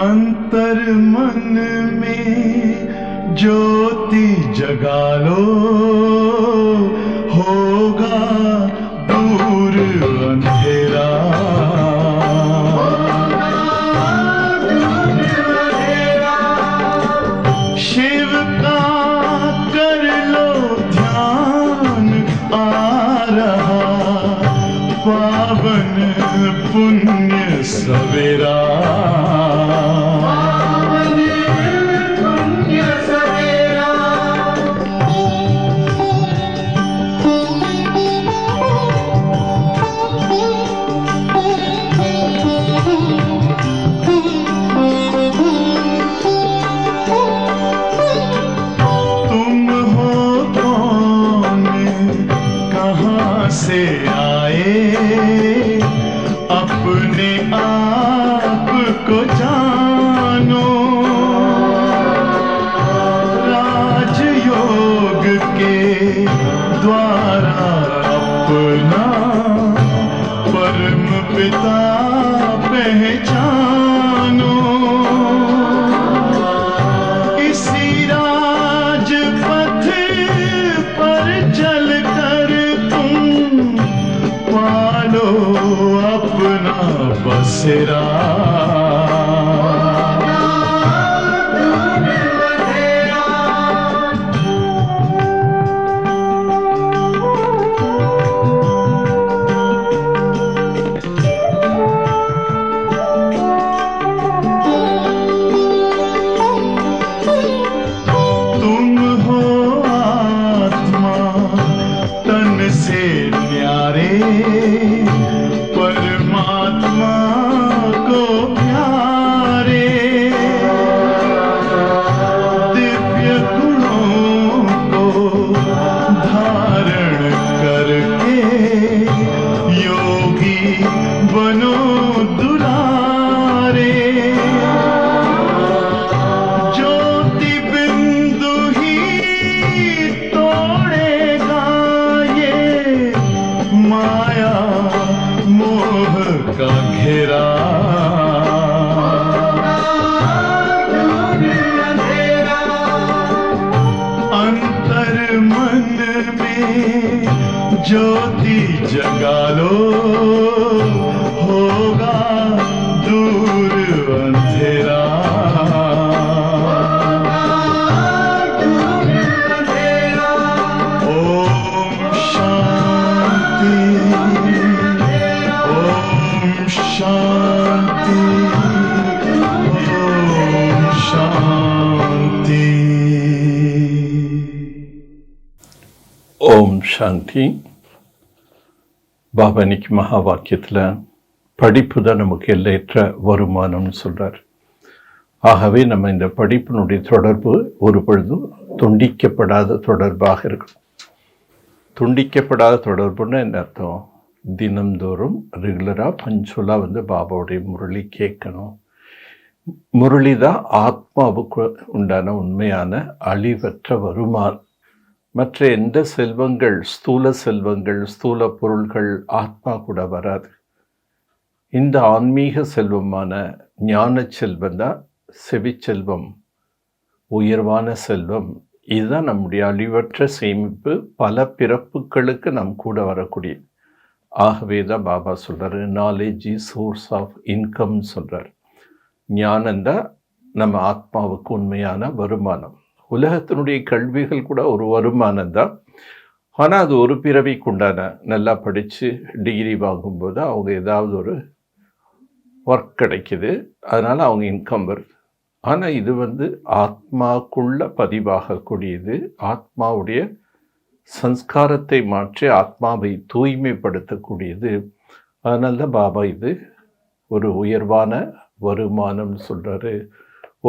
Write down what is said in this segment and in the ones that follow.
अंतर मन में ज्योति जगा लो, होगा दूर अंधेरा। शिव का कर लो ध्यान, आ रहा पावन पुण्य सवेरा। से आए अपने आप को जानो, राजयोग के द्वारा अपना परम पिता पहचानो। इसी राजपथ पर चलकर पालो अपना बसेरा। तुम हो आत्मा तन से न्यारे, परमात्मा को प्यारे। दिव्य गुणों को धारण करके योगी बनो दुलारे। ज्योति बिंदु ही तोड़ेगा ये माया मोह का घेरा। अंतर मन में ज्योति जगा लो, होगा दूर अंधेरा। ओम शांति, ओम शांति, ओम शांति। ஓம் சாந்தி. பாபா இன்னைக்கு மகா வாக்கியத்தில் படிப்பு தான் நமக்கு எல்லையற்ற வருமானம்னு சொல்கிறார். ஆகவே நம்ம இந்த படிப்பினுடைய தொடர்பு ஒரு பொழுதும் துண்டிக்கப்படாத தொடர்பாக இருக்கணும். துண்டிக்கப்படாத தொடர்புன்னு என்ன அர்த்தம்? தினந்தோறும் ரெகுலராக பஞ்சுவலாக பாபாவுடைய முரளி கேட்கணும். முரளி தான் ஆத்மாவுக்கு உண்டான உண்மையான அழிவற்ற வருமானம். மற்ற எந்த செல்வங்கள், ஸ்தூல செல்வங்கள், ஸ்தூல பொருள்கள் ஆத்மா கூட வராது. இந்த ஆன்மீக செல்வமான ஞான செல்வம் தான் செவிச்செல்வம், உயர்வான செல்வம். இதுதான் நம்முடைய அழிவற்ற சேமிப்பு, பல பிறப்புகளுக்கு நம் கூட வரக்கூடிய. ஆகவே தான் பாபா சொல்கிறார், knowledge is source of income சொல்கிறார். ஞானந்தான் நம்ம ஆத்மாவுக்கு உண்மையான வருமானம். உலகத்தினுடைய கல்விகள் கூட ஒரு வருமானம் தான். ஆனால் அது ஒரு பிறவிக்கு உண்டான. நல்லா படித்து டிகிரி வாங்கும்போது அவங்க ஏதாவது ஒரு ஒர்க் கிடைக்கிது, அதனால் அவங்க இன்கம் வருது. ஆனால் இது ஆத்மாக்குள்ள பதிவாகக்கூடியது, ஆத்மாவுடைய சன்ஸ்காரத்தை மாற்றி ஆத்மாவை தூய்மைப்படுத்தக்கூடியது. அதனால தான் பாபா இது ஒரு உயர்வான வருமானம்னு சொல்கிறாரு.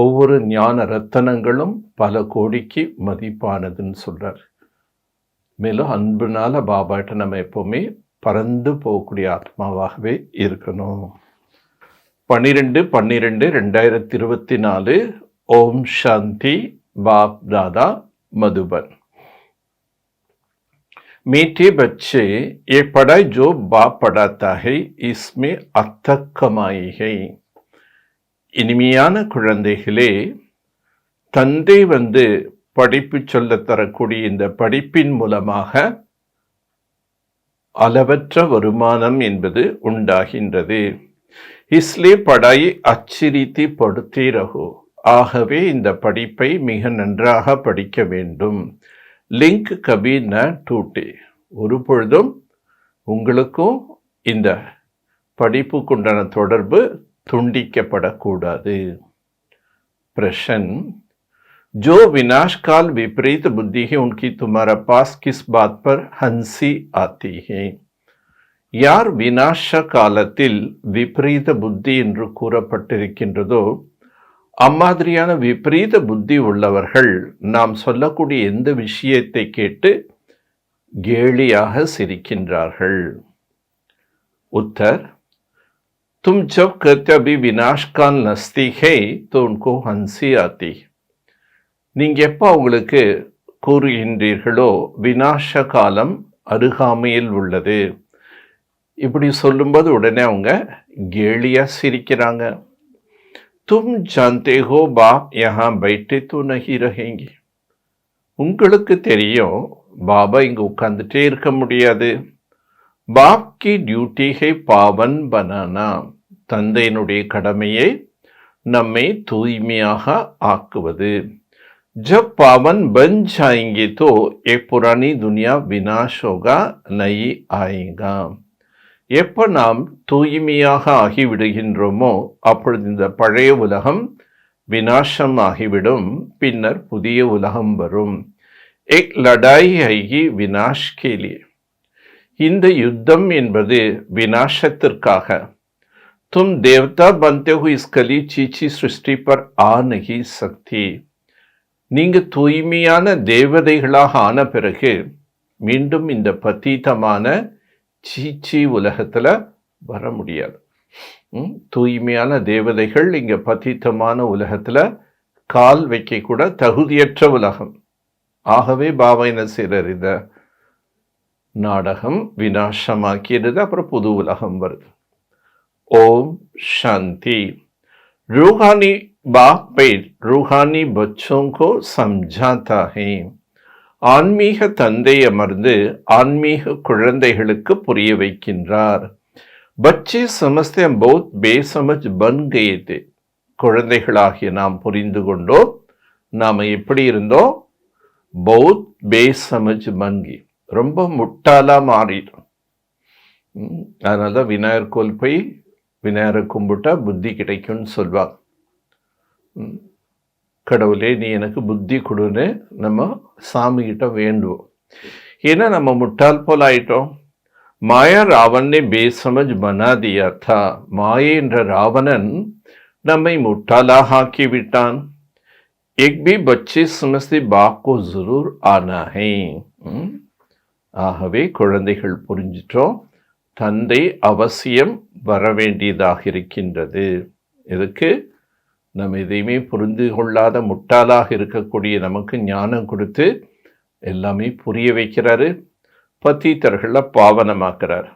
ஒவ்வொரு ஞான ரத்தனங்களும் பல கோடிக்கு மதிப்பானதுன்னு சொல்கிறார். மேலும் அன்புனால பாபாட்ட நம்ம எப்போவுமே பறந்து போகக்கூடிய ஆத்மாவாகவே இருக்கணும். 12/12/2024 ओम शांति। बाप दादा मधुबन। मीठे बच्चे, ये पढ़ाई जो बाप पढ़ाता है इसमें अथक कमाई है। இனிமையான குழந்தைகளே, தந்தை படிப்பு சொல்ல தரக்கூடிய இந்த படிப்பின் மூலமாக அளவற்ற வருமானம் என்பது உண்டாகின்றது. இஸ்லே படாய் அச்சிரித்தி படுத்தி ரகு. ஆகவே இந்த படிப்பை மிக நன்றாக படிக்க வேண்டும். லிங்க் கபி ந டூட்டே. ஒரு பொழுதும் உங்களுக்கும் இந்த படிப்புக்குண்டான தொடர்பு துண்டிக்கப்படக்கூடாது. பிரஷன், जो विनाश काल विपरीत बुद्धि है उनकी तुम्हारा पास किस बात पर हंसी आती है? யார் விநாச காலத்தில் விபரீத புத்தி என்று கூறப்பட்டிருக்கின்றதோ அம்மாதிரியான விபரீத புத்தி உள்ளவர்கள் நாம் சொல்லக்கூடிய எந்த விஷயத்தை கேட்டு கேலியாக சிரிக்கின்றார்கள். उत्तर, तुम जब कहते अभी विनाश काल नजदीक है तो उनको हंसी आती. நீங்க எப்போ அவங்களுக்கு கூறுகின்றீர்களோ விநாச காலம் அருகாமையில் உள்ளது, இப்படி சொல்லும்போது உடனே அவங்க கேலியா சிரிக்கிறாங்க. तुम जानते हो बाप यहाँ बैठे तो नहीं रहेंगे. உங்களுக்கு தெரியும் பாபா இங்க உட்கார்ந்துட்டே இருக்க முடியாது. பாப் கி டியூட்டி ஹை பாவன் பனானா. தந்தையினுடைய கடமையை நம்மை தூய்மையாக ஆக்குவது. जब पावन बन जाएंगे तो एक पुरानी दुनिया विनाश होगा, नई आएगा. எப்போ நாம் தூய்மையாக ஆகிவிடுகின்றோமோ அப்பொழுது இந்த பழைய உலகம் விநாசம் ஆகிவிடும், பின்னர் புதிய உலகம் வரும். एक लड़ाई आएगी विनाश के लिए. இந்த யுத்தம் என்பது விநாசத்திற்காக. तुम देवता बनते हो इस कली चीची सृष्टि पर आ नहीं सकती. நீங்க தூய்மையான தேவதைகளாக ஆன பிறகு மீண்டும் இந்த பதீதமான சீச்சி உலகத்துல வர முடியாது. தூய்மையான தேவதைகள் இங்க பதீதமான உலகத்துல கால் வைக்க கூட தகுதியற்ற உலகம். ஆகவே பாபா என்ன செய்றார், இந்த நாடகம் விநாசமாக்கிறது, அப்புறம் புது உலகம் வருது. ஓம் சாந்தி. रूहानी बाप पे रूहानी बच्चों को समझाता है. ஆன்மீக தந்தை அமர்ந்து ஆன்மீக குழந்தைகளுக்கு புரிய வைக்கின்றார். பச்சே சமஸ்தே பௌத் பேசமஜ் பன் கயே தே. குழந்தைகளாகிய நாம் புரிந்து கொண்டோம், நாம எப்படி இருந்தோம், பௌத் பேசமஜ் பன்கி, ரொம்ப முட்டாளா மாறிடும். அதனால விநாயகர் கோயில் போய் விநாயகரை கும்பிட்டா புத்தி கிடைக்கும்னு சொல்வாங்க. கடவுளே நீ எனக்கு புத்தி கொடுன்னு நம்ம சாமி கிட்ட வேண்டுவோம். ஏன்னா நம்ம முட்டாள் போல் ஆயிட்டோம். மாயா ராவணனை பேசமஜ் பனா தியா தா. மாயை என்ற ராவணன் நம்மை முட்டாளாக ஆக்கி விட்டான். एक भी बच्चे समझते बाप को जरूर आना है. ஆகவே குழந்தைகள் புரிஞ்சிட்டோம், தந்தை அவசியம் வர வேண்டியதாக இருக்கின்றது. இதுக்கு நம்ம எதையுமே புரிந்து கொள்ளாத முட்டாளாக இருக்கக்கூடிய நமக்கு ஞானம் கொடுத்து எல்லாமே புரிய வைக்கிறாரு, பத்தீத்தர்களை பாவனமாக்குறார்.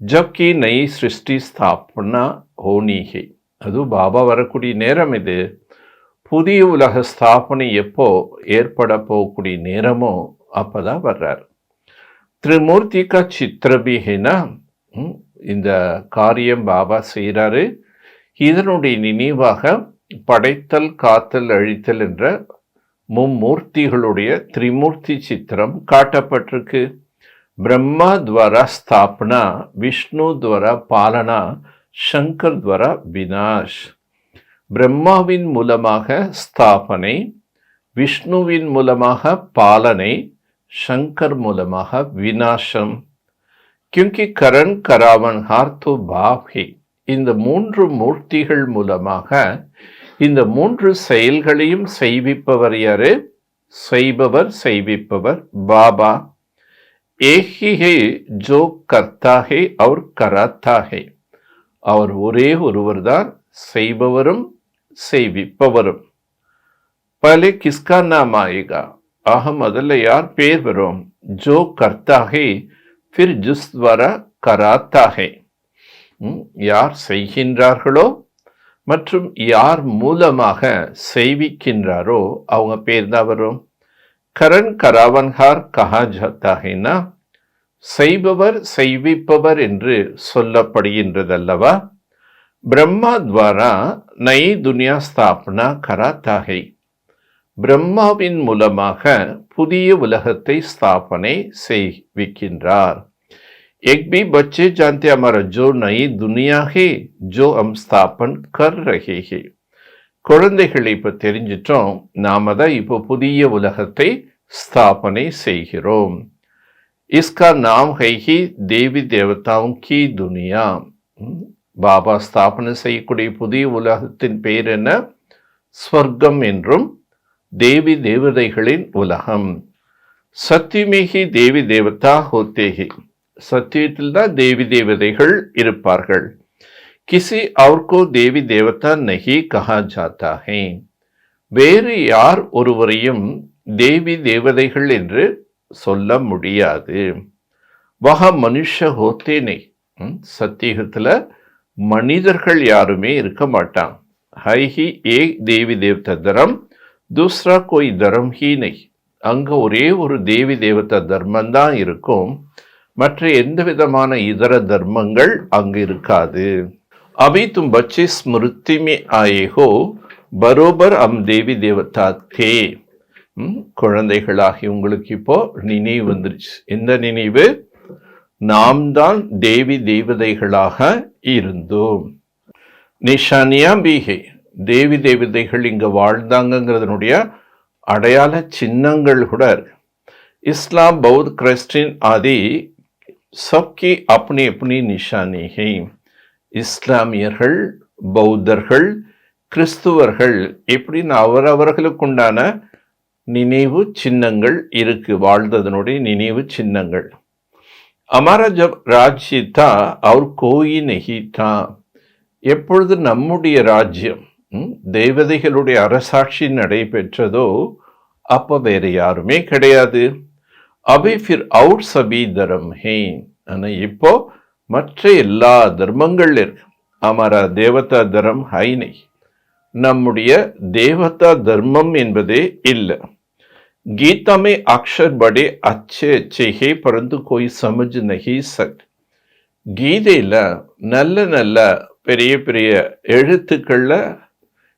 ஜப்கி நய் சிருஷ்டி ஸ்தாபனா ஹோனிகை. அதுவும் பாபா வரக்கூடிய நேரம் இது. புதிய உலக ஸ்தாபனை எப்போ ஏற்பட போகக்கூடிய நேரமோ அப்பதான் வர்றார். திரிமூர்த்தி கா சித்திரபிஹேனா. இந்த காரியம் பாபா செய்கிறாரு. இதனுடைய நினைவாக படைத்தல், காத்தல், அழித்தல் என்ற மும்மூர்த்திகளுடைய திரிமூர்த்தி சித்திரம் காட்டப்பட்டிருக்கு. பிரம்மா துவாரா ஸ்தாபனா, விஷ்ணு துவாரா பாலனா, சங்கர் துவாரா விநாஷ். பிரம்மாவின் மூலமாக ஸ்தாபனை, விஷ்ணுவின் மூலமாக பாலனை, शंकर मूलமாக விநாசம். क्योंकि करण करावन हार तो बाप ही. இந்த மூன்று மூர்த்திகள் மூலமாக இந்த மூன்று செயல்களையும் செய்விப்பவர் யாரு? செய்பவர், செய்விப்பவர் பாபா. एक ही है जो करता है और कराता है. அவர் ஒரே ஒருவர் தான் செய்பவரும் செய்விப்பவரும். पहले किसका नाम आएगा? ஆக முதல்ல யார் பேர் வரும்? जो करता है फिर जिस द्वारा कराता है. யார் செய்கின்றார்களோ மற்றும் யார் மூலமாக செய்விக்கின்றாரோ அவங்க பேர் தான் வரும். கரண் கராவன்ஹார் கஹா ஜாத்தா ஹைனா, செய்பவர் செய்விப்பவர் என்று சொல்லப்படுகின்றதல்லவா. பிரம்மா துவாரா நை துனியா ஸ்தாபனா கராத்தா ஹை, பிரம்மாவின் மூலமாக புதிய உலகத்தை ஸ்தாபனை செய்விக்கின்றார். एक भी बच्चे जानते हमारा जो नई दुनिया है जो हम स्थापन कर रहे हैं. குழந்தைகளை இப்போ தெரிஞ்சிட்டோம், நாம தான் இப்போ புதிய உலகத்தை ஸ்தாபனை செய்கிறோம். इसका नाम है ही देवी देवताओं की दुनिया. பாபா ஸ்தாபனை செய்யக்கூடிய புதிய உலகத்தின் பெயர் என்ன? ஸ்வர்க்கம் என்றும் தேவி தேவதைகளின் உலகம். சத்தியமேகி தேவி தேவதா ஹோத்தேகி, சத்தியத்தில் தான் தேவி தேவதைகள் இருப்பார்கள். கிசி அவர்கோ தேவி தேவதா நஹி கஹா ஜாத்தா ஹை, வேறு யார் ஒருவரையும் தேவி தேவதைகள் என்று சொல்ல முடியாது. வஹ மனுஷ ஹோத்தே நை, சத்தியத்தில் மனிதர்கள் யாருமே இருக்க மாட்டாங்க. ஹை ஹி ஏக் தேவி தேவதா தரம் தூசரா கோய் தரம் ஹி நை, அங்கே ஒரே ஒரு தேவி தேவதா தர்மந்தான் இருக்கும், மற்ற எந்த விதமான இதர தர்மங்கள் அங்கு இருக்காது. அபி தும் பச்சே ஸ்மிருதி மே ஆயே ஹோ பரோபர் அம் தேவி தேவதா தே. குழந்தைகளாகி உங்களுக்கு இப்போ நினைவு வந்துருச்சு. இந்த நினைவு, நாம் தான் தேவி தேவதைகளாக இருந்தோம். நிஷானியா பீஹே, தேவி தேவதைகள் இங்க வாழ்ந்தாங்கிறதுனுடைய அடையாள சின்னங்கள் கூட இருக்கு. இஸ்லாம் பௌத் கிறிஸ்டின் ஆதி சப்கி अपनी अपनी நிஷானி ஹை. இஸ்லாமியர்கள், பௌத்தர்கள், கிறிஸ்துவர்கள் இப்படின்னு அவரவர்களுக்குண்டான நினைவு சின்னங்கள் இருக்கு, வாழ்ந்ததனுடைய நினைவு சின்னங்கள். அமாரா ஜப் ராஜ்ய தா அவர் கோயி நஹி தா, எப்பொழுது நம்முடைய ராஜ்யம் தேவதைகளுடைய அரசாட்சி நடைபெற்றதோ அப்போ வேற யாருமே கிடையாது. அபி ஃபிர் அவுட் சபி தரம் ஹே, ஆனால் இப்போ மற்ற எல்லா தர்மங்கள் இருக்கு. அமரா தேவதா தரம் ஹைனை, நம்முடைய தேவதா தர்மம் என்பதே இல்லை. கீதா மே அக்ஷர் படே அச்சே அச்சே ஹே பரந்து கோய் சமஜ் நஹி சக், கீதையில நல்ல நல்ல பெரிய பெரிய எழுத்துக்கள்ல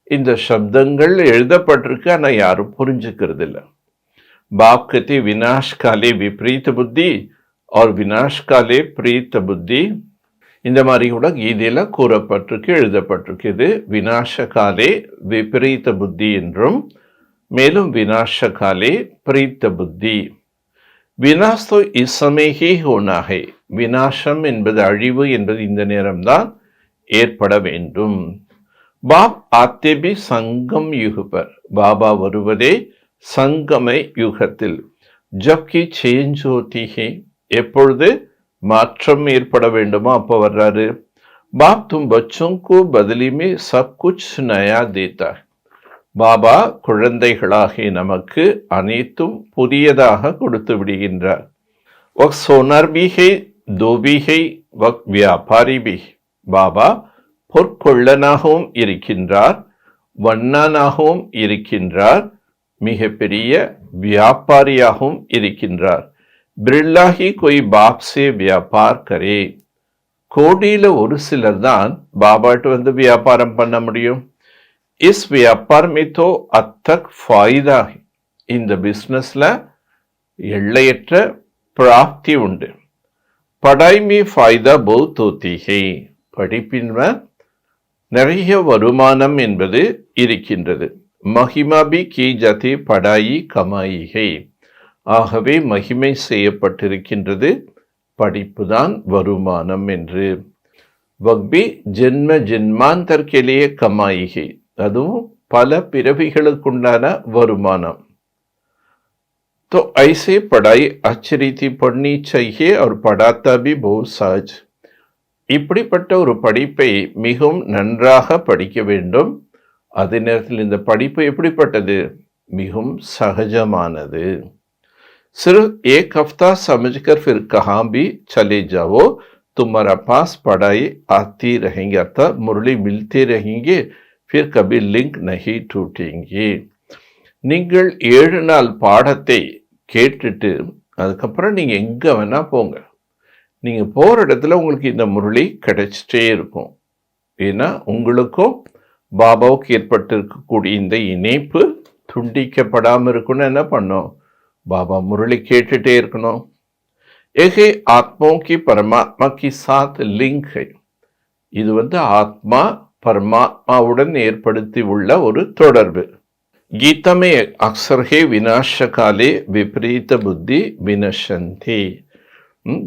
இந்த சப்தங்கள் எழுதப்பட்டிருக்கு, ஆனால் யாரும் புரிஞ்சுக்கிறது இல்லை. बाप कहते विनाश काले विपरीत बुद्धि और विनाश काले प्रीत புத்தி, இந்த மாதிரி கூட கீதையில கூறப்பட்டிருக்கு, எழுதப்பட்டிருக்கு. இது விநாச காலே விபரீத புத்தி என்றும், மேலும் விநாச காலே பிரீத்த புத்தி. விநாஸ் தோ இஸ் சமய ஹி ஹோனா ஹை, விநாசம் என்பது அழிவு என்பது இந்த நேரம்தான் ஏற்பட வேண்டும். பாப் ஆத்தே பி சங்கம் யுகபர், பாபா வருவதே சங்கம யுகத்தில். ஜப்கி சேஞ்ச் ஹோத்தி ஹே, எப்பொழுது மாற்றம் ஏற்பட வேண்டுமோ அப்போ வர்றாரு. பாப் தும் பச்சோं को बदली में सब कुछ नया देता है, பாபா குழந்தைகளாகி நமக்கு அனைத்தும் புதியதாக கொடுத்து விடுகின்றார். வக் சோனார் பி ஹே தோ பி ஹே வக் வியாபாரி பி, பாபா பொற்கொள்ளனாகவும் இருக்கின்றார், வண்ணானாகவும் இருக்கின்றார், மிகப்பெரிய வியாபாரியாகவும் இருக்கின்றார். பிர்லாஹி கோய் பாப் சே வியாபார் கரே, கோடியில் ஒரு சிலர் தான் பாபாட்டு வந்து வியாபாரம் பண்ண முடியும். இஸ் வியாபார் மே தோ அத்தக் ஃபாயிதா, இந்த பிஸ்னஸ்ல எல்லையற்ற பிராப்தி உண்டு. படாய் மே ஃபாயிதா பௌத் ஹோத்தி ஹை, படிப்பின் நிறைய வருமானம் என்பது இருக்கின்றது. மகிமா பி கி ஜாதி படாயி கமாயி ஹை, ஆகவே மகிமை செய்யப்பட்டிருக்கின்றது படிப்புதான் வருமானம் என்று. வக்பி ஜென்ம ஜென்மாந்தர்கேலியே கமாயி ஹை, அதுவும் பல பிறவிகளுக்குண்டான வருமானம். तो ऐसे पढ़ाई अच्छी रीति पढ़नी चाहिए और पढ़ाता भी बहुत सहज. இப்படிப்பட்ட ஒரு படிப்பை மிகவும் நன்றாக படிக்க வேண்டும். அதே நேரத்தில் இந்த படிப்பு எப்படிப்பட்டது? மிகவும் சகஜமானது. सिर्फ एक हफ्ता समझकर फिर कहाँ भी चले जाओ तो तुम्हारा पास पढ़ाई आती रहेंगे, अर्थात मुरली मिलते रहेंगे, फिर कभी लिंक नहीं टूटेंगे. நீங்கள் 7 நாள் பாடத்தை கேட்டுட்டு அதுக்கப்புறம் நீங்க எங்க வேணா போங்க. நீங்க போற இடத்துல உங்களுக்கு இந்த முரளி கிடைச்சிட்டே இருக்கும். ஏன்னா உங்களுக்கும் பாபாவுக்கு ஏற்பட்டிருக்கக்கூடிய இந்த இணைப்பு துண்டிக்கப்படாமல் இருக்கணும். என்ன பண்ணும்? பாபா முரளி கேட்டுட்டே இருக்கணும். ஏகே ஆத்மாओं की परमात्मा के साथ लिंक है. இது ஆத்மா பரமாத்மாவுடன் ஏற்படுத்தி உள்ள ஒரு தொடர்பு. गीता में अक्सर है विनाश काले विपरीत बुद्धि विनशन्ति.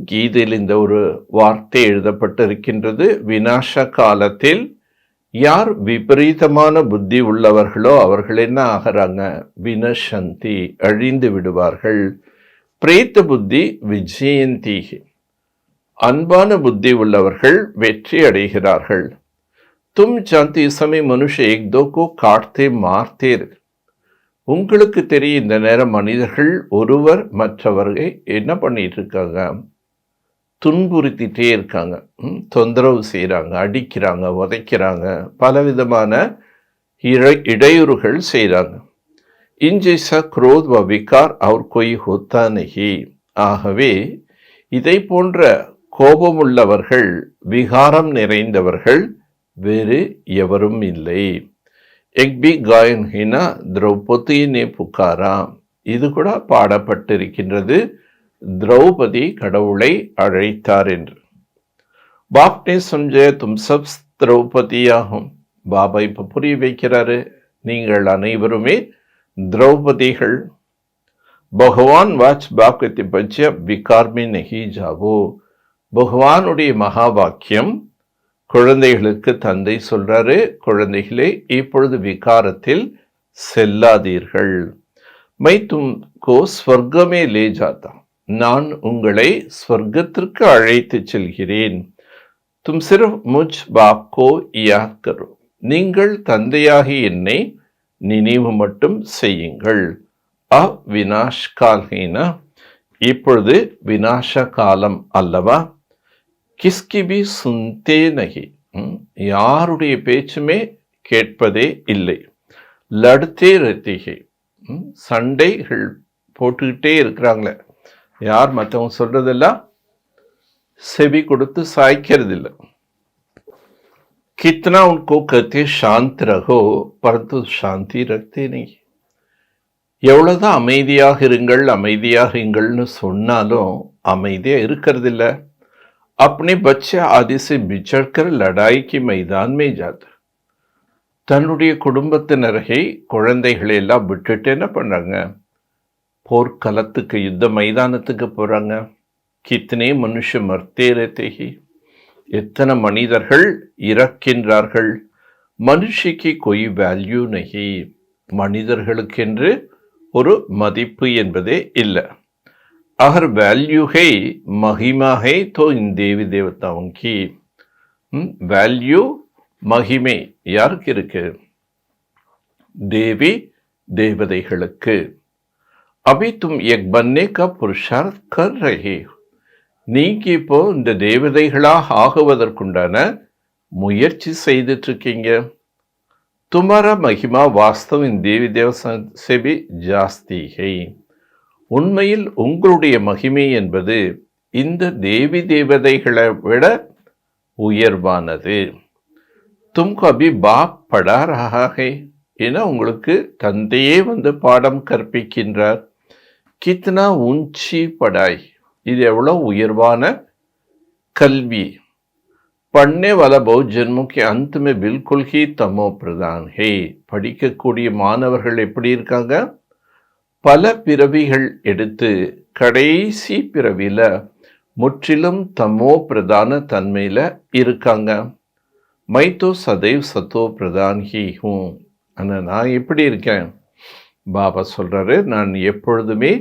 கீதையில் இந்த ஒரு வார்த்தை எழுதப்பட்டிருக்கின்றது. விநாச காலத்தில் யார் விபரீதமான புத்தி உள்ளவர்களோ அவர்கள் என்ன ஆகிறாங்க? வினசந்தி, அழிந்து விடுவார்கள். பிரேத்த புத்தி விஜயந்தி, அன்பான புத்தி உள்ளவர்கள் வெற்றி அடைகிறார்கள். தும் जानते समय मनुष्य एक दो को काटते मारते. உங்களுக்கு தெரியும் இந்த நேரம் மனிதர்கள் ஒருவர் மற்றவர்களை என்ன பண்ணிட்டு இருக்காங்க? துன்புறுத்திட்டே இருக்காங்க, தொந்தரவு செய்கிறாங்க, அடிக்கிறாங்க, உதைக்கிறாங்க, பலவிதமான இடையூறுகள் செய்கிறாங்க. இன்ஜைசா குரோத் வ விகார் அவர் கொய் ஹோத்தா நஹி. ஆகவே இதை போன்ற கோபமுள்ளவர்கள், விகாரம் நிறைந்தவர்கள் வேறு எவரும் இல்லை. எக் பி காயன் ஹினா திரௌபதினே புகாரா. இது கூட பாடப்பட்டிருக்கின்றது. திரௌபதி கடவுளை அழைத்தார் என்று. பாப்னே சம்ஜய தும் சப் திரௌபதியாகும். பாபா இப்ப புரிய வைக்கிறாரு, நீங்கள் அனைவருமே திரௌபதிகள். பகவான் வாச் பாப்கத்தி பட்ச விகார்மி நகி ஜாவோ. பகவானுடைய மகா வாக்கியம் குழந்தைகளுக்கு தந்தை சொல்றாரு, குழந்தைகளே இப்பொழுது விகாரத்தில் செல்லாதீர்கள். மை தும்கோ ஸ்வர்க்கமே லே ஜாதா. நான் உங்களை ஸ்வர்க்கத்திற்கு அழைத்து செல்கிறேன். தும் சிர்ஃப் முஜ் பாப் கோ யாத் கரோ. நீங்கள் தந்தையாகி என்னை நினைவு மட்டும் செய்யுங்கள். அவிநாஷ் கால்ஹீனா. இப்பொழுது விநாச காலம் அல்லவா? கிஸ்கி பி சுந்தே நகி. யாருடைய பேச்சுமே கேட்பதே இல்லை. லடுத்தே ரத்திகை. சண்டைகள் போட்டுக்கிட்டே இருக்கிறாங்களே, யார் மற்றவங்க சொல்றதெல்லாம் செவி கொடுத்து சாய்க்கிறது இல்லை. கித்னா உன்கோ கத்தே சாந்த் ரகோ பரந்து சாந்தி ரக்தே நகி. எவ்வளவுதான் அமைதியாக இருங்கள், அமைதியாக இருங்கள்னு சொன்னாலும் அமைதியா இருக்கிறது இல்லை. अपने बच्चे आदि से बिछड़कर लड़ाई के मैदान में जाते. தன்னுடைய குடும்பத்தினரை, குழந்தைகளை எல்லாம் விட்டுட்டு என்ன பண்றாங்க? போர்க்களத்துக்கு, யுத்த மைதானத்துக்கு போறாங்க. கித்தனே மனுஷ மர்த்தே ரஹதே ஹி. எத்தனை மனிதர்கள் இறக்கின்றார்கள். மனுஷிக்கு கொய் வேல்யூ நஹி. மனிதர்களுக்கென்று ஒரு மதிப்பு என்பதே இல்லை. अगर वैल्यू है, महिमा है, तो इन देवी देवताओं की वैल्यू மகிமை யாருக்கு இருக்கு? தேவி தேவதைகளுக்கு. अभी तुम एक बनने का पुरुषार्थ कर रहे हो. நீங்க இப்போ இந்த தேவதைகளாக ஆகுவதற்குண்டான முயற்சி செய்துட்டு இருக்கீங்க. तुम्हारा महिमा वास्तव इन देवी देवता से भी जास्ती है. உண்மையில் உங்களுடைய மகிமை என்பது இந்த தேவி தேவதைகளை விட உயர்வானது. தும்கு அபி பாப் படா ரஹா ஹை. ஏன்னா உங்களுக்கு தந்தையே பாடம் கற்பிக்கின்றார். கித்னா உஞ்சி படாய். இது எவ்வளவு உயர்வான கல்வி. पढ़ने वाला बहुत जन्मों के अंत में बिल्कुल ही तमो प्रधान है. படிக்கக்கூடிய மாணவர்கள் எப்படி இருக்காங்க? பல பிறவிகள் எடுத்து கடைசி பிறவில முற்றிலும் தமோ பிரதான தன்மையில இருக்காங்க. மை தோ சதைவ் சத்தோ பிரதான் ஹி ஹூ. ஆனா நான் எப்படி இருக்கேன்? பாபா சொல்றாரு, நான் எப்பொழுதுமே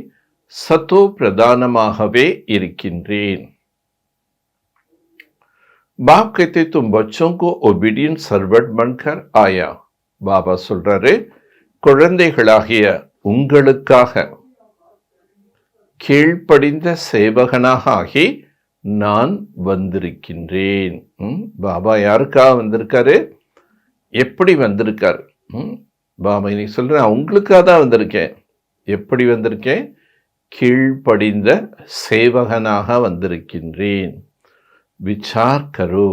சத்தோ பிரதானமாகவே இருக்கின்றேன். बाप कहते तुम बच्चों को ओबीडियंट सर्वेंट बनकर आया. பாபா சொல்றாரு, குழந்தைகளாகிய உங்களுக்காக கீழ்ப்படிந்த சேவகனாக ஆகி நான் வந்திருக்கின்றேன். பாபா யாருக்காக வந்திருக்காரு, எப்படி வந்திருக்காரு? பாபா இன்னைக்கு சொல்கிறேன், உங்களுக்காக தான் வந்திருக்கேன். எப்படி வந்திருக்கேன்? கீழ்ப்படிந்த சேவகனாக வந்திருக்கின்றேன். விசார் கரு,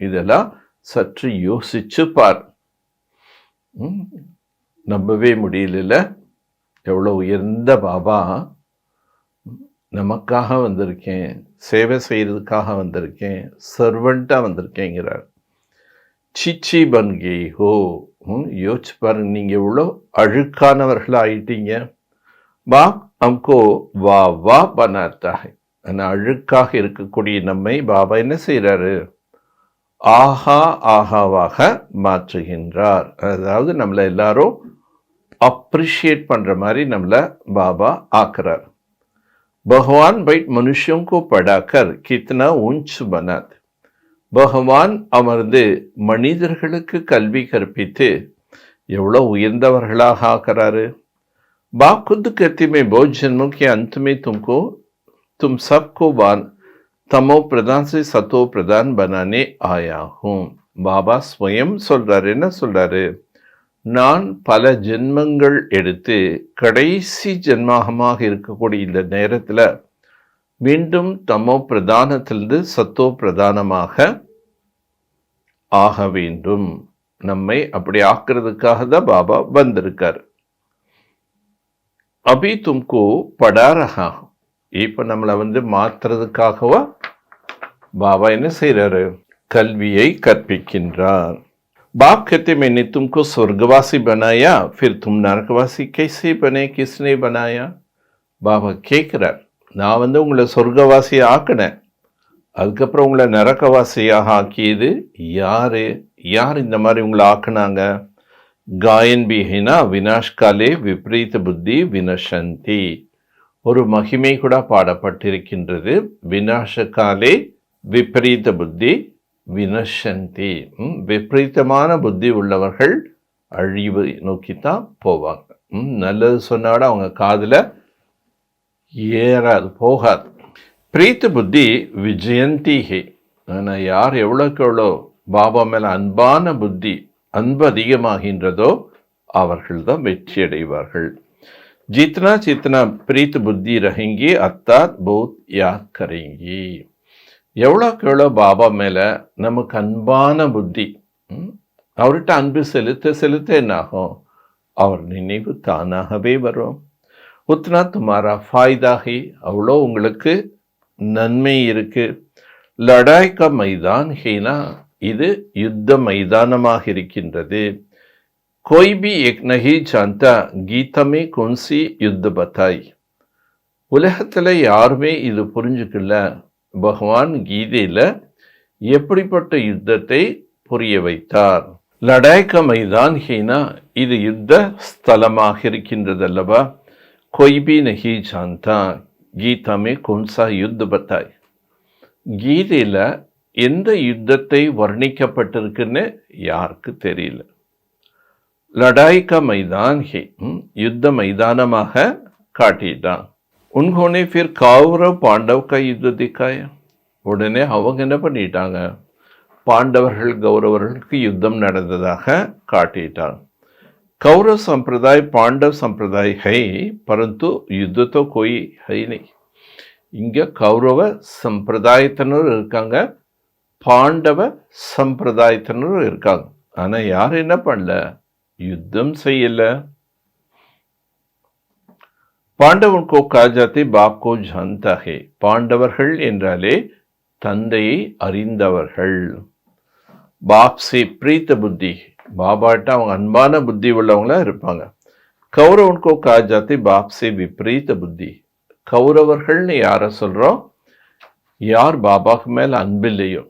இதெல்லாம் சற்று யோசிச்சு பார். நம்பவே முடியல, எவ்வளோ உயர்ந்த பாபா. நமக்காக வந்திருக்கேன், சேவை செய்யறதுக்காக வந்திருக்கேன், சர்வெண்ட்டாக வந்திருக்கேங்கிறார். சிச்சி பன்கே ஹோ, யோசிச்சு பாருங்க, நீங்கள் எவ்வளோ அழுக்கானவர்களாயிட்டீங்க. பாப் हमको வா வா बनाता है. ஆனால் அழுக்காக இருக்கக்கூடிய நம்மை பாபா என்ன செய்கிறாரு? ஆஹா ஆஹாவாக மாற்றுகின்றார். அதாவது நம்மளை எல்லாரும் அப்ரிஷியேட் பண்ணுற மாதிரி நம்மளை பாபா ஆக்குறார். பகவான் பைட் மனுஷன் கோ படாக்கர் கித்னா ஊஞ்ச் பனாத். பகவான் அமர்ந்து மனிதர்களுக்கு கல்வி கற்பித்து எவ்வளோ உயர்ந்தவர்களாக ஆக்குறாரு. बाप खुद कहती मैं बहुत जन्मों के अंत में तुम सबको तमो प्रधान से सतो प्रधान बनाने आया हूँ. பாபா ஸ்வயம் சொல்றாரு, என்ன சொல்றாரு? நான் பல ஜென்மங்கள் எடுத்து கடைசி ஜென்மமாக இருக்கக்கூடிய இந்த நேரத்தில் மீண்டும் தமோ பிரதானத்திலிருந்து சத்தோ பிரதானமாக ஆக வேண்டும். நம்மை அப்படி ஆக்குறதுக்காக தான் பாபா வந்திருக்கார். அபி தும்கோ படா ரஹா. இப்போ நம்மளை மாற்றுறதுக்காகவா பாபா என்ன செய்கிறாரு? கல்வியை கற்பிக்கின்றார். बाप कहते मैंने तुमको स्वर्गवासी बनाया, फिर तुम नरकवासी कैसे बने, किसने बनाया? பாபா கேட்குறார், நான் உங்களை சொர்க்கவாசி ஆக்கினேன், அதுக்கப்புறம் உங்களை நரக்கவாசியாக ஆக்கியது யாரு? யார் இந்த மாதிரி உங்களை ஆக்குனாங்க? காயன் பிஹினா வினாஷ் காலே விப்ரீத புத்தி வினஷந்தி. ஒரு மகிமை கூட பாடப்பட்டிருக்கின்றது. வினாஷ காலே விபரீத புத்தி வினஷந்தி. விபரீதமான புத்தி உள்ளவர்கள் அழிவு நோக்கித்தான் போவாங்க. நல்லது சொன்னாட அவங்க காதில் ஏறாது, போகாது. பிரீத்த புத்தி விஜயந்தி ஹே. ஆனால் யார் எவ்வளோக்கு எவ்வளோ பாபா மேலே அன்பான புத்தி, அன்பு அதிகமாகின்றதோ அவர்கள் தான் வெற்றி அடைவார்கள். ஜித்னா சித்னா பிரீத் புத்தி ரஹேங்கி அர்த்தாத் பௌத் யாத் கரேங்கி. எவ்வளோக்கு எவ்வளோ பாபா மேலே நமக்கு அன்பான புத்தி, அவர்கிட்ட அன்பு செலுத்த என்னாகும்? அவர் நினைவு தானாகவே வரும். உத்னா துமாரா ஃபாய்தாகி, அவ்வளோ உங்களுக்கு நன்மை இருக்கு. லடாய் கா மைதான் ஹேனா, இது யுத்த மைதானமாக இருக்கின்றது. कोई भी एक नहीं जानता गीता में कौन सी युद्ध बताई. உலகத்தில் யாருமே இது புரிஞ்சுக்கல, பகவான் கீதையில் எப்படிப்பட்ட யுத்தத்தை புரிய வைத்தார். லடாய்க்க மைதான் ஹீனா, இது யுத்த ஸ்தலமாக இருக்கின்றது அல்லவா. कोई भी नहीं जानता गीता में कौन सा युद्ध बताई. கீதையில் எந்த யுத்தத்தை வர்ணிக்கப்பட்டிருக்குன்னு யாருக்கு தெரியல. லடாய்க்கா மைதான் ஹே, யுத்த மைதானமாக காட்டிட்டான். உன்கோனே ஃபிர் கௌரவ் பாண்டவ் கா யுத்த திக்காய. உடனே அவங்க என்ன பண்ணிட்டாங்க? பாண்டவர்கள் கௌரவர்களுக்கு யுத்தம் நடந்ததாக காட்டிட்டான். கௌரவ சம்பிரதாய பாண்டவ் சம்பிரதாய ஹை, பரந்து யுத்த தோ கோய் ஹை நை. இங்கே கௌரவ சம்பிரதாயத்தினர் இருக்காங்க, பாண்டவ சம்பிரதாயத்தினரும் இருக்காங்க. ஆனால் யாரும் என்ன பண்ணல? யுத்தம் செய்யல. பாண்டவன் கோ காஜாத்தே பாப் கோ ஜான்தா ஹே. பாண்டவர்கள் என்றாலே தந்தையை அறிந்தவர்கள். பாப் சே பிரீத்த புத்தி, பாபாட்ட அவங்க அன்பான புத்தி உள்ளவங்களா இருப்பாங்க. கௌரவன் கோ காஜாத்தே பாப் சே விப்ரீத்த புத்தி. கௌரவர்கள்னு யாரை சொல்கிறோம்? யார் பாபாக்கு மேலே அன்பு இல்லையோ,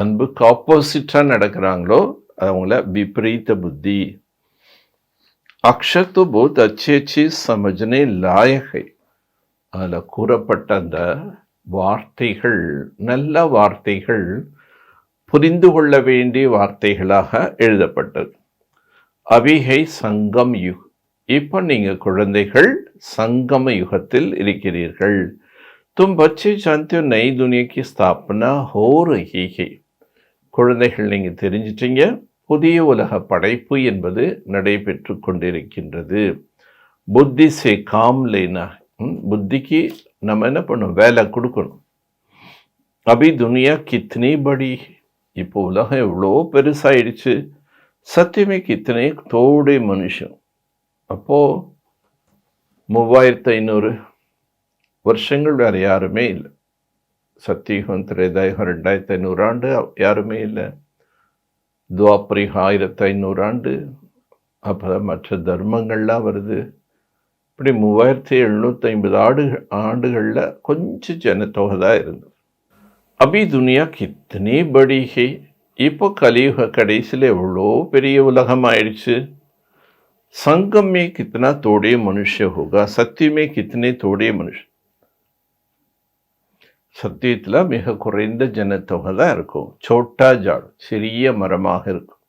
அன்புக்கு ஆப்போசிட்டாக நடக்கிறாங்களோ அவங்கள விபரீத புத்தி. அக்ஷர் தோ பௌத் அச்சே அச்சே சமஜ்னே லாயக் ஹை. அதில் கூறப்பட்ட அந்த வார்த்தைகள் நல்ல வார்த்தைகள், புரிந்து கொள்ள வேண்டிய வார்த்தைகளாக எழுதப்பட்டது. அபிஹை சங்கம் யுக். இப்போ நீங்கள் குழந்தைகள் சங்கம யுகத்தில் இருக்கிறீர்கள். तुम बच्चे जानते हो नई दुनिया की स्थापना हो रही है. குழந்தைகள் நீங்க தெரிஞ்சிட்டீங்க, புதிய உலக படைப்பு என்பது நடைபெற்று கொண்டிருக்கின்றது. புத்தி சே காம் லேனா, புத்திக்கு நம்ம என்ன பண்ணணும், வேலை கொடுக்கணும். அபி துனியா கித்னி படி, இப்போ உலகம் எவ்வளோ பெருசாயிடுச்சு. சத்தியமே கித்தனை தோடே மனுஷன். அப்போ 3500 வருஷங்கள் வேற யாருமே இல்லை. சத்தியுகம், திரேதாயுகம் 2500 ஆண்டு யாருமே இல்லை. துவாபரிகம் 1500 ஆண்டு. அப்புறம் மற்ற தர்மங்கள்லாம் வருது. இப்படி 3750 ஆண்டுகளில் கொஞ்சம் ஜனத்தொகை தான் இருந்தது. அபி துனியா கித்தனி படி ஹே, இப்போ கலியுக கடைசியில் எவ்வளோ பெரிய உலகம் ஆயிடுச்சு. சங்கம் में कितना तोड़े मनुष्य होगा, சத்திய में कितने तोड़े मनुष्य. சத்தியத்தில் மிக குறைந்த ஜனத்தொகை தான் இருக்கும். சோட்டா ஜாட், சிறிய மரமாக இருக்கும்.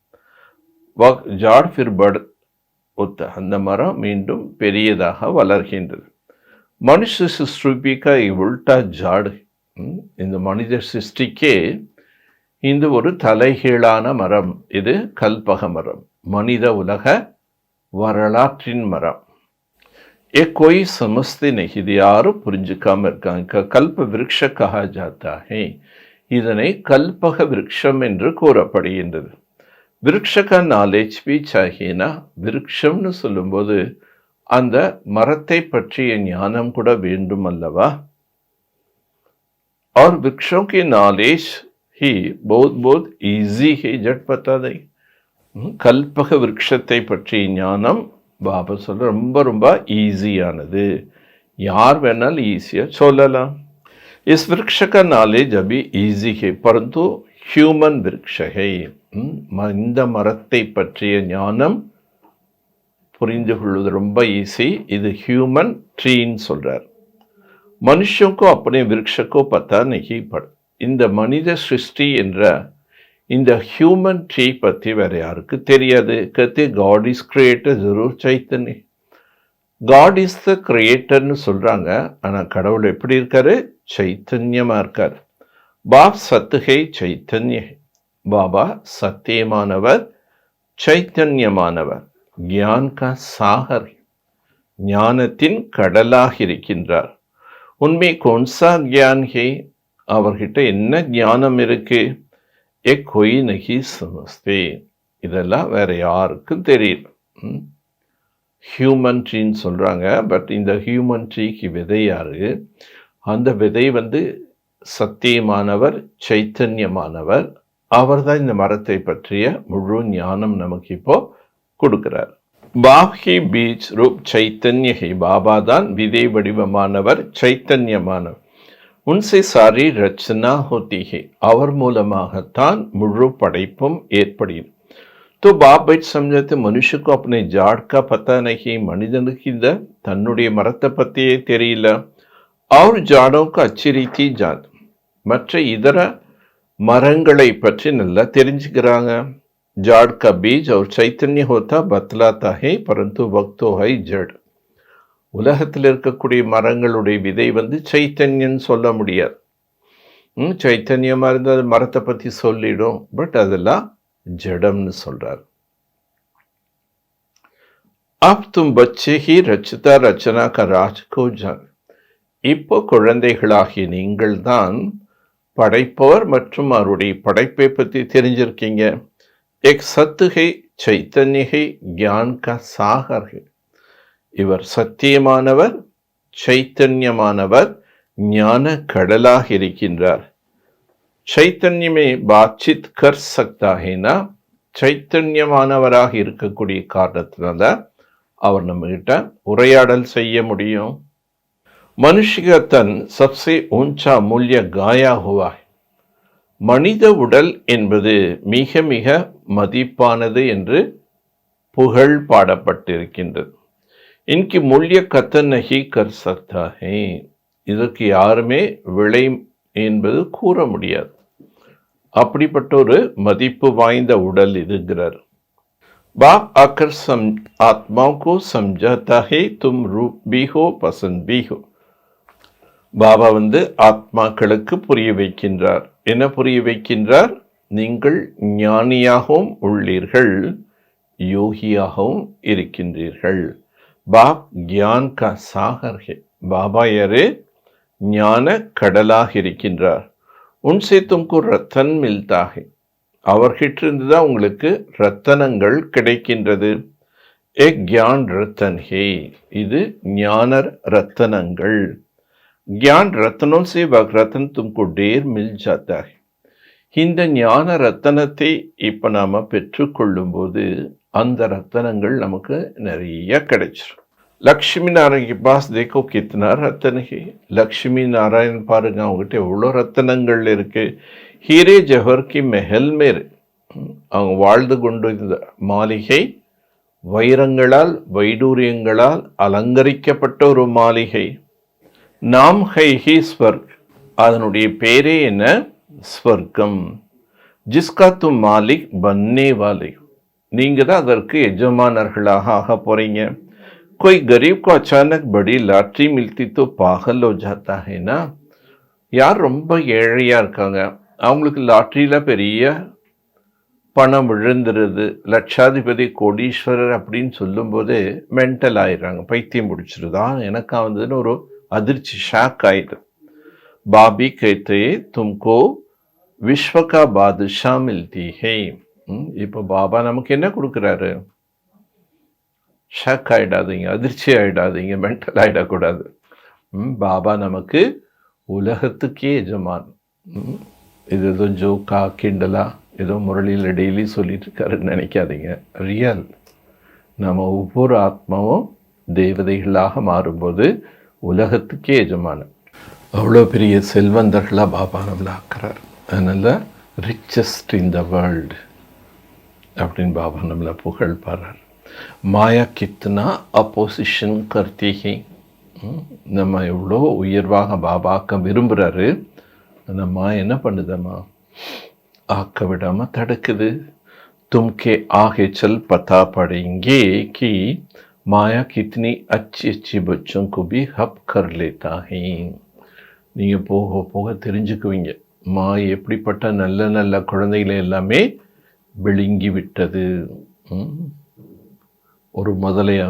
ஜாட் ஃபிர் பட் ஒத்த, அந்த மரம் மீண்டும் பெரியதாக வளர்கின்றது. மனுஷ சிருஷ்டிக்கா உல்டா ஜாடு, இந்த மனித சிருஷ்டிக்கே இந்த ஒரு தலைகீழான மரம். இது கல்பக மரம், மனித உலக வரலாற்றின் மரம். ஏ கோய் சமஸ்தே நஹி, இது யாரும் புரிஞ்சுக்காம இருக்காங்க. கல்ப விருக்ஷ கஹா ஜாத்தா ஹே, இதனை கல்பக விருட்சம் என்று கூறப்படுகின்றது. விருட்சக நாலேஜ் பி சாஹினா, விருட்சம்னு சொல்லும்போது அந்த மரத்தை பற்றிய ஞானம் கூட வேண்டும் அல்லவா. और वृक्षों की नॉलेज ही बहुत बहुत ईजी है, जट पता नहीं. கல்பக விருட்சத்தை பற்றிய ஞானம் பாபா சொல்ல ரொம்ப ரொம்ப ஈஸியானது. யார் வேணாலும் ஈஸியாக சொல்லலாம். इस वृक्ष का नॉलेज अभी ईजी है, परंतु ह्यूमन वृक्ष है. இந்த மரத்தை பற்றிய ஞானம் புரிந்து கொள்வது ரொம்ப ஈஸி. இது ஹியூமன் ட்ரீன்னு சொல்றார். मनुष्यों को अपने वृक्ष को पता नहीं पड़. இந்த மனித சிருஷ்டி என்ற இந்த ஹியூமன் ட்ரீ பற்றி வேற யாருக்கு தெரியாது. கத்து காட் இஸ் கிரியேட்டர், ஜரூர் சைத்தன்ய. காட் இஸ் த கிரியேட்டர்னு சொல்றாங்க. ஆனால் கடவுள் எப்படி இருக்காரு? சைத்தன்யமா இருக்கார். பாப் சத்துகை சைத்தன்ய, பாபா சத்தியமானவர், சைத்தன்யமானவர், ஞான் கா சாகர், ஞானத்தின் கடலாக இருக்கின்றார். உண்மை கோன்சா ஜான் ஹே, அவர்கிட்ட என்ன ஞானம் இருக்கு? ஏ கொய் நகி சமஸ்தே, இதெல்லாம் வேற யாருக்கும் தெரியல. ஹியூமன் ட்ரீன்னு சொல்றாங்க. பட் இந்த ஹியூமன் ட்ரீக்கு விதை யாரு? அந்த விதை சத்தியமானவர், சைத்தன்யமானவர். அவர் தான் இந்த மரத்தை பற்றிய முழு ஞானம் நமக்கு இப்போ கொடுக்கிறார். பாஹி பீஜ் ரூப் சைத்தன்ய ஹை, பாபா தான் விதை வடிவமானவர், சைத்தன்யமானவர். உன்சே சாரி ரச்சனா ஹோத்தி ஹை, அவர் மூலமாகத்தான் முழு படைப்பும் ஏற்படுகிறது. तो बाप बैठ समझाते मनुष्य को अपने जाड़ का पता नहीं, மனிதனுக்கு இந்த தன்னுடைய மரத்தை பற்றியே தெரியல. और जाड़ों का अच्छी रीति जान, மற்ற இதர மரங்களை பற்றி நல்லா தெரிஞ்சுக்கிறாங்க. जाड़ का बीज और चैतन्य होता बतलाता है, परंतु वक्त है जड़. உலகத்தில் இருக்கக்கூடிய மரங்களுடைய விதை சைத்தன்யன்னு சொல்ல முடியாது. சைத்தன்யமா இருந்தால் மரத்தை பற்றி சொல்லிடும். பட் அதெல்லாம் ஜடம்னு சொல்றார். अब तुम बच्चे ही रचता रचना का राज को जान. இப்போ குழந்தைகளாகிய நீங்கள் தான் படைப்பவர் மற்றும் அவருடைய படைப்பை பற்றி தெரிஞ்சிருக்கீங்க. एक सत्य है, चैतन्य है, ज्ञान का सागर है. இவர் சத்தியமானவர், சைத்தன்யமானவர், ஞான கடலாக இருக்கின்றார். சைத்தன்யமே பாத்சித் கர் சக்தா ஹேனா, சைத்தன்யமானவராக இருக்கக்கூடிய காரணத்தினால அவர் நம்ம கிட்ட உரையாடல் செய்ய முடியும். மனுஷிக தன் சப்சே ஊஞ்சா மூல்ய காயா ஹுவா. மனித உடல் என்பது மிக மிக மதிப்பானது என்று புகழ் பாடப்பட்டிருக்கின்றது. இன்கி மூல்ய கத்தன் நஹி கர் சக்தா ஹே, இதற்கு யாருமே விலை என்பது கூற முடியாது. அப்படிப்பட்ட ஒரு மதிப்பு வாய்ந்த உடல் இதுங்கிறார். बाप आकर आत्माओं को समझाता है, तुम रूप भी हो, पसंद भी हो. பாபா ஆத்மாக்களுக்கு புரிய வைக்கின்றார். என்ன புரிய வைக்கின்றார்? நீங்கள் ஞானியாகவும் உள்ளீர்கள், யோகியாகவும் இருக்கின்றீர்கள். பாப் கியான் கா சாகர் ஹே. பாபா யாரு? ஞான கடலாக இருக்கின்றார். உன்சே தும்கு ரத்தன் மில்தா ஹே. அவர்கிட்ட இருந்து தான் உங்களுக்கு ரத்தனங்கள் கிடைக்கின்றது. ஏக் கியான் ரத்தன் ஹே. இது ஞானர் ரத்தனங்கள். ज्ञान रत्नों से वह रत्न तुमको ढेर मिल जाता है. இந்த ஞான ரத்தனத்தை இப்ப நாம பெற்றுக்கொள்ளும்போது அந்த ரத்தனங்கள் நமக்கு நிறைய கிடைச்சிரும். லக்ஷ்மி நாராயண் के पास देखो कितना रत्न है. லக்ஷ்மி நாராயண் பாருங்க, அவங்ககிட்ட எவ்வளோ ரத்தனங்கள் இருக்கு. ஹீரே ஜவஹர் கி மெஹல் மேர். அவங்க வாழ்ந்து கொண்டிருந்த மாளிகை வைரங்களால் வைடூரியங்களால் அலங்கரிக்கப்பட்ட ஒரு மாளிகை. நாம் ஹை ஹி ஸ்வர்க். அதனுடைய பேரே என்ன? ஸ்வர்க்கம். ஜிஸ்கா தும் மாலிக் பன்னே வாலே. நீங்கள் தான் அதற்கு எஜமானர்களாக ஆக போகிறீங்க. कोई गरीब को अचानक बड़ी लॉटरी मिलती तो पागल हो जाता है ना. யார் ரொம்ப ஏழையாக இருக்காங்க, அவங்களுக்கு லாட்ரியில் பெரிய பணம் விழுந்துருது, லட்சாதிபதி கோடீஸ்வரர் அப்படின்னு சொல்லும்போது மென்டல் ஆயிடுறாங்க, பைத்தியம் பிடிச்சிருதா எனக்கா வந்ததுன்னு ஒரு அதிர்ச்சி, ஷாக் ஆயிடுது. பாபி कहते तुमको विश्व का बादशाह मिलती है. இப்போ பாபா நமக்கு என்ன கொடுக்குறாரு? ஷாக் ஆகிடாதீங்க, அதிர்ச்சி ஆகிடாதீங்க, மென்டல் ஆகிடக்கூடாது. பாபா நமக்கு உலகத்துக்கே எஜமான். இது ஏதோ ஜோக்கா கிண்டலா ஏதோ முரளியில் டெய்லி சொல்லிட்டு இருக்காருன்னு நினைக்காதீங்க. ரியல். நம்ம ஒவ்வொரு ஆத்மாவும் தேவதைகளாக மாறும்போது உலகத்துக்கே எஜமானன். அவ்வளோ பெரிய செல்வந்தர்களாக பாபா நம்மளை ஆக்குறார். அதனால் ரிச்சஸ்ட் இன் த வேர்ல்டு அப்படின்னு பாபா நம்மளை புகழ் பாடுறார். மாயா கித்னா அப்போசிஷன் கர்த்திகி. நம்ம எவ்வளோ உயர்வாக பாபா ஆக்க விரும்புகிறாரு, அந்த மாயா என்ன பண்ணுதம்மா? ஆக்க விடாமல் தடுக்குது. तुमके आगे चल पता पड़ेंगे कि माया कितनी अच्छी अच्छी बच्चों को भी हब कर लेता है. நீங்கள் போக போக தெரிஞ்சுக்குவீங்க மாய் எப்படிப்பட்ட நல்ல நல்ல குழந்தைகளை எல்லாமே விழுங்கி விட்டது. ஒரு முதலையை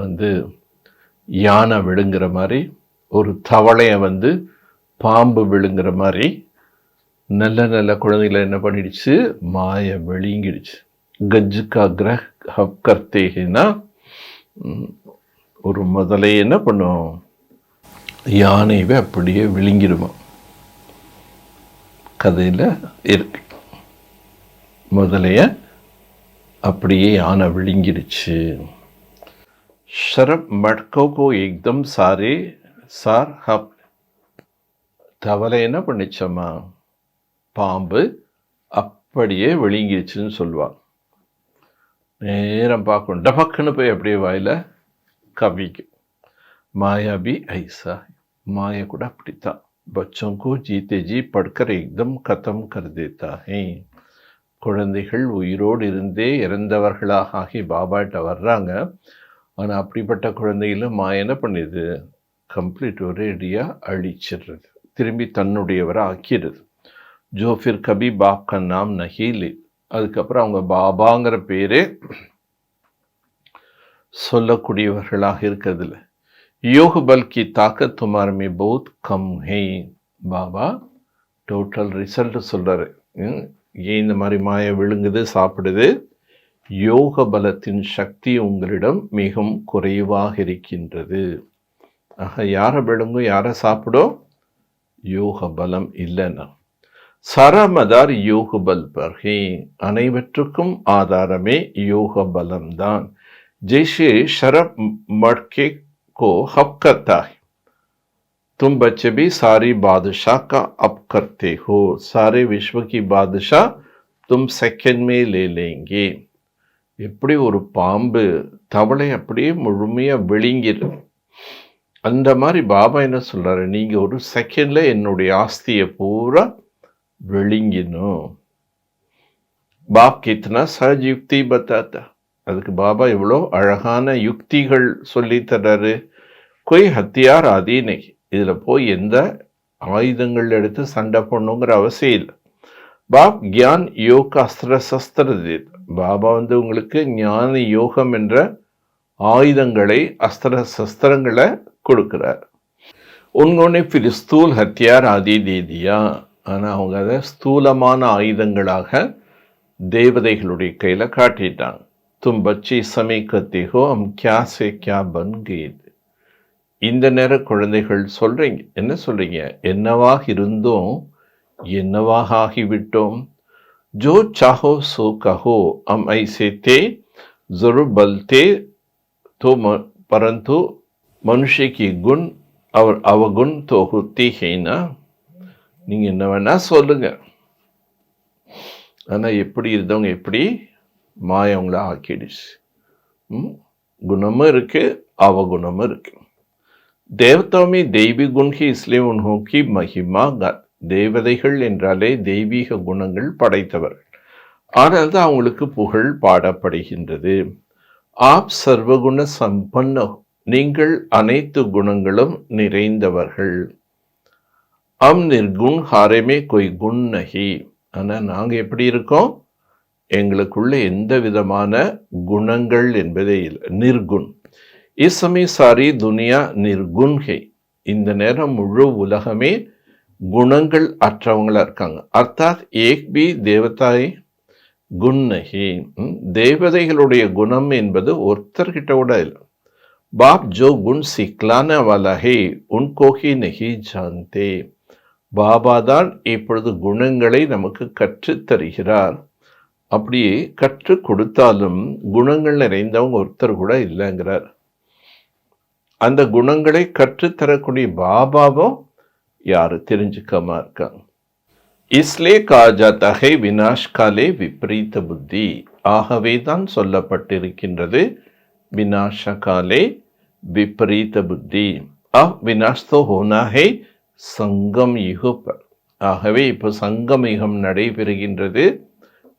யானை விழுங்குற மாதிரி, ஒரு தவளையை பாம்பு விழுங்குற மாதிரி நல்ல நல்ல குழந்தைகளை என்ன பண்ணிடுச்சு? மாயை விழுங்கிடுச்சு. கஜ் கா கிரஹ் ஹப் கர்த்தேனா, ஒரு முதலை என்ன பண்ணும்? யானைவை அப்படியே விழுங்கிடுமா. கதையில் இருக்கு, முதலைய அப்படியே யானை விழுங்கிடுச்சு. शरब मटकों को एकदम सारे सार हप. தவளை என்ன பண்ணிச்சம்மா? பாம்பு அப்படியே விழுங்கிடுச்சுன்னு சொல்லுவாள். நேரம் பார்க்கும், டபக்குன்னு போய் அப்படியே வாயில் கவிக்கும். மாயா பி ஐசா. மாயா கூட அப்படித்தான். बच्चों को जीते जी पढ़कर एकदम खत्म कर देता है. குழந்தைகள் உயிரோடு இருந்தே இறந்தவர்களாக ஆகி பாபாட்ட வர்றாங்க. ஆனால் அப்படிப்பட்ட குழந்தைகளும் மாய என்ன பண்ணிடுது? கம்ப்ளீட் ஒரேடியாக அழிச்சிடுறது, திரும்பி தன்னுடையவரை ஆக்கிடுது. ஜோ ஃபிர் கபி பாப் கா நாம் நஹீலி. அதுக்கப்புறம் அவங்க பாபாங்கிற பேரே சொல்லக்கூடியவர்களாக இருக்கிறதுல. योग बल की ताकत तुम्हारे में बहुत कम है. பாபா டோட்டல் ரிசல்ட் சொல்கிறாரு. ஏன் இந்த மாதிரி மாயை விழுங்குது, சாப்பிடுது? யோக பலத்தின் சக்தி உங்களிடம் மிகவும் குறைவாக இருக்கின்றது. ஆக யாரை விழுங்கும், யாரை சாப்பிடும்? யோக பலம் இல்லைன்னா. சரமதார் யோக பல் பர்ஹே. அனைவற்றுக்கும் ஆதாரமே யோக பலம்தான். ஜெய்ஷே ஷரப் மட்கே को हब करता है. तुम बच्चे भी सारी बादशाह का अब करते हो. सारे विश्व की बादशाह तुम सेकंड में ले लेंगे. எப்படி ஒரு பாம்பு தவளை அப்படியே முழுமையாக விழுங்கிடு, அந்த மாதிரி பாபா என்ன சொல்கிறாரு? நீங்கள் ஒரு செகண்டில் என்னுடைய ஆஸ்தியை பூரா விழுங்கினும். பாப் கித்தனா சஹஜ் யுக்தி பத்தாத்தா. அதுக்கு பாபா எவ்வளோ அழகான யுக்திகள் சொல்லி தர்றாரு. கொய் ஹத்தியார் அதீனை. இதில் போய் எந்த ஆயுதங்கள் எடுத்து சண்டை போடணுங்கிற அவசியம் இல்லை. பாப் கியான் யோக அஸ்திர சஸ்திர தேத். பாபா உங்களுக்கு ஞான யோகம் என்ற ஆயுதங்களை, அஸ்திர சஸ்திரங்களை கொடுக்கிறார். உன்னோடனே फिर स्थूल हथियार आदि दे दिया. ஆனால் அவங்க அதை ஸ்தூலமான ஆயுதங்களாக தேவதைகளுடைய கையில் காட்டிட்டாங்க. தும் பச்சி சமீகத்தை ஹோ ஹம் கியா சே கியா பன் கே. இந்த நேர குழந்தைகள் சொல்றீங்க, என்ன சொல்றீங்க? என்னவாக இருந்தோம், என்னவாக ஆகிவிட்டோம். ஜோ சாஹோ சோ கஹோ ஹம் ஐசே தே ஜरूर बलते तो परंतु मनुष्य की गुण और अवगुण तो होती है ना. நீங்க என்ன வேணா சொல்லுங்க, ஆனா எப்படி இருந்தவங்க எப்படி மாய அவங்கள ஆக்கிடுச்சு. குணமும் இருக்கு, அவகுணமும் இருக்கு. தேவதாமி தெய்வீ குணி இஸ்லே உன்ஹோக்கி மகிமா. தேவதைகள் என்றாலே தெய்வீக குணங்கள் படைத்தவர்கள், ஆனால் தான் அவங்களுக்கு புகழ் பாடப்படுகின்றது. ஆப் சர்வகுண சம்பன்ன, நீங்கள் அனைத்து குணங்களும் நிறைந்தவர்கள். அம் நிர்குண் ஹாரமே கொய் குண் நகி. ஆனால் நாங்கள் எப்படி இருக்கோம், எங்களுக்குள்ள எந்த விதமான குணங்கள் என்பதே இல்லை, நிர்குண். இசமய சாரி துனியா நிர்குண் ஹை. இந்த நேரம் முழு உலகமே குணங்கள் அற்றவங்களா இருக்காங்க. அர்த்தாத் ஏக் பி தேவதாய் குண் நகி. தேவதைகளுடைய குணம் என்பது ஒருத்தர்கிட்ட கூட இல்லை. பாப் ஜோ குண் சிக்லான வாலா ஹே உன்கோ ஹி நஹி ஜான்தே. பாபா தான் இப்பொழுது குணங்களை நமக்கு கற்றுத் தருகிறார். அப்படியே கற்றுக் கொடுத்தாலும் குணங்கள் நிறைந்தவங்க ஒருத்தர் கூட இல்லைங்கிறார். அந்த குணங்களை கற்றுத்தரக்கூடிய பாபாவும் யாரு தெரிஞ்சுக்காம இருக்காங்க. இஸ்லே காஜாத்தகை வினாஷ் காலே விபரீத புத்தி. ஆகவே தான் சொல்லப்பட்டிருக்கின்றது வினாஷ காலே விபரீத புத்தி. வினாஷ்தோ ஹோனாஹே சங்கம் யுக பர். ஆகவே இப்போ சங்கம் யுகம் நடைபெறுகின்றது,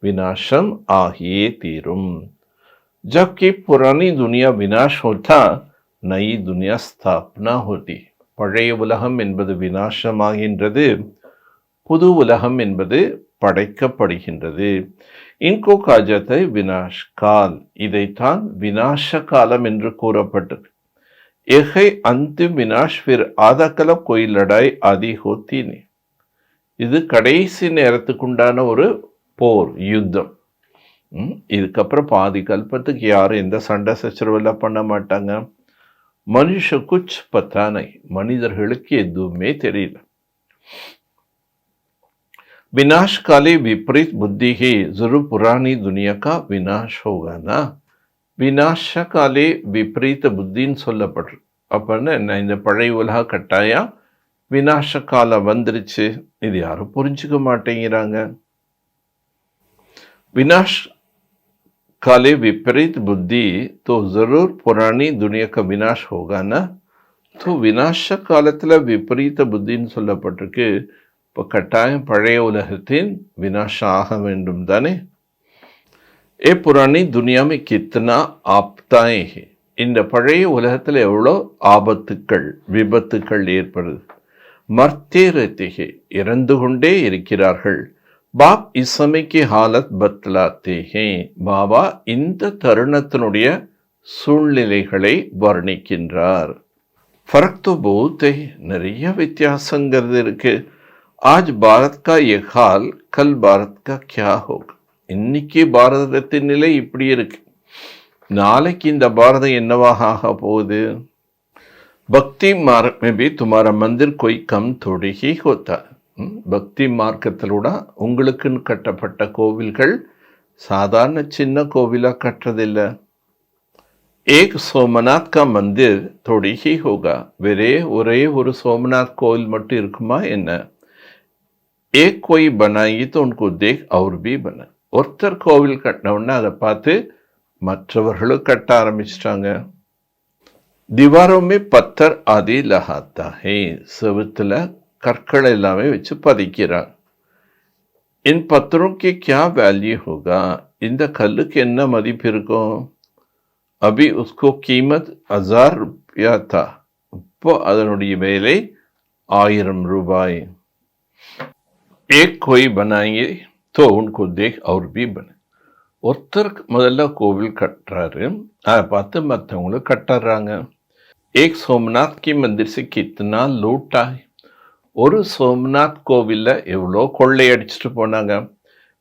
வினாசம் ஆகியே தீரும். ஜப்கி புராணி துனியா வினாஷ் ஹோத்தா நயி துனியா ஸ்தாப்னா ஹோதி. பழைய உலகம் என்பது வினாசமாகின்றது, புது உலகம் என்பது படைக்கப்படுகின்றது. இன்கோ காஜத்தை வினாஷ் கால். இதைத்தான் வினாச காலம் என்று கூறப்பட்டது. எஹை அந்திம் வினாஷ் ஃபிர் ஆதாக்கல கோய் லடாய் ஆதி ஹோத்தினே. இது கடைசி நேரத்துக்குண்டான ஒரு போர், யுத்தம். இதுக்கப்புறம் பாதி கல்பத்துக்கு யாரும் எந்த சண்டை சச்சரவெல்லாம் பண்ண மாட்டாங்க. மனுஷ குச் பத்தானை, மனிதர்களுக்கு எதுவுமே தெரியல. विनाश काले विपरीत बुद्धि ही जरूर पुरानी दुनिया का विनाश होगा ना. வினாஷ காலே விபரீத புத்தின்னு சொல்லப்படுற. அப்பன்னா என்ன, இந்த பழைய உலக கட்டாயம் வினாஷ காலம் வந்துருச்சு. இது யாரும் புரிஞ்சுக்க மாட்டேங்கிறாங்க. विनाश काले विपरीत बुद्धि तो जरूर पुरानी दुनिया का विनाश होगा ना. तो வினாஷ காலத்துல விபரீத புத்தின்னு சொல்லப்பட்டிருக்கு. இப்போ கட்டாயம் பழைய உலகத்தின் வினாஷம் ஆக வேண்டும் தானே. ஏ புராணி துனியாமே கித்தனா ஆப்தாயே. இந்த பழைய உலகத்தில் எவ்வளோ ஆபத்துக்கள், விபத்துக்கள் ஏற்படுது. மர்த்தே ரத்திகே, இறந்து கொண்டே இருக்கிறார்கள். பாப் இசமைக்கு ஹாலத் பத்லாத்தேஹே. பாபா இந்த தருணத்தினுடைய சூழ்நிலைகளை வர்ணிக்கின்றார். ஃபரக் தோ பஹுத் ஹை, நிறைய வித்தியாசங்கிறது இருக்கு. आज भारत का ये हाल कल भारत का क्या होगा. இன்னைக்கு பாரதத்தின் நிலை இப்படி இருக்கு, நாளைக்கு இந்த பாரதம் என்னவாக ஆக போகுது. பக்தி மார்க் में भी तुम्हारा मंदिर कोई कम थोड़ी ही होता. பக்தி மார்க்கத்திலூட உங்களுக்குன்னு கட்டப்பட்ட கோவில்கள் சாதாரண சின்ன கோவிலா கட்டுறதில்லை. एक सोमनाथ का मंदिर थोड़ी ही होगा. ஒரே ஒரு சோமநாத் கோவில் மட்டும் இருக்குமா என்ன. एक कोई बनाएगी तो उनको देख और भी बना. ஒருத்தர் கோவில் கட்டினவுடனே அதை பார்த்து மற்றவர்களும் கட்ட ஆரம்பிச்சிட்டாங்க. திவாரோமே பத்தர் ஆதி லஹாத்தா ஹே. செவுத்துல கற்கள் எல்லாமே வச்சு பதிக்கிறாங்க. இன் பத்தரும் கி கியா வேல்யூ होगा. இந்த கல்லுக்கு என்ன மதிப்பு இருக்கும். அபி உஸ்கோ கீமத் 1000 रुपया था. இப்போ அதனுடைய விலை 1000 रुपए। एक कोई बनाएंगे तो उनको देख और भी बने. ஒருத்தர் முதல்ல கோவில் கட்டுறாரு, அதை பார்த்து மற்றவங்களும் கட்டுறாங்க. एक सोमनाथ की मंदिर से कितना लूटा है. ஒரு சோம்நாத் கோவில்ல எவ்வளோ கொள்ளையடிச்சிட்டு போனாங்க.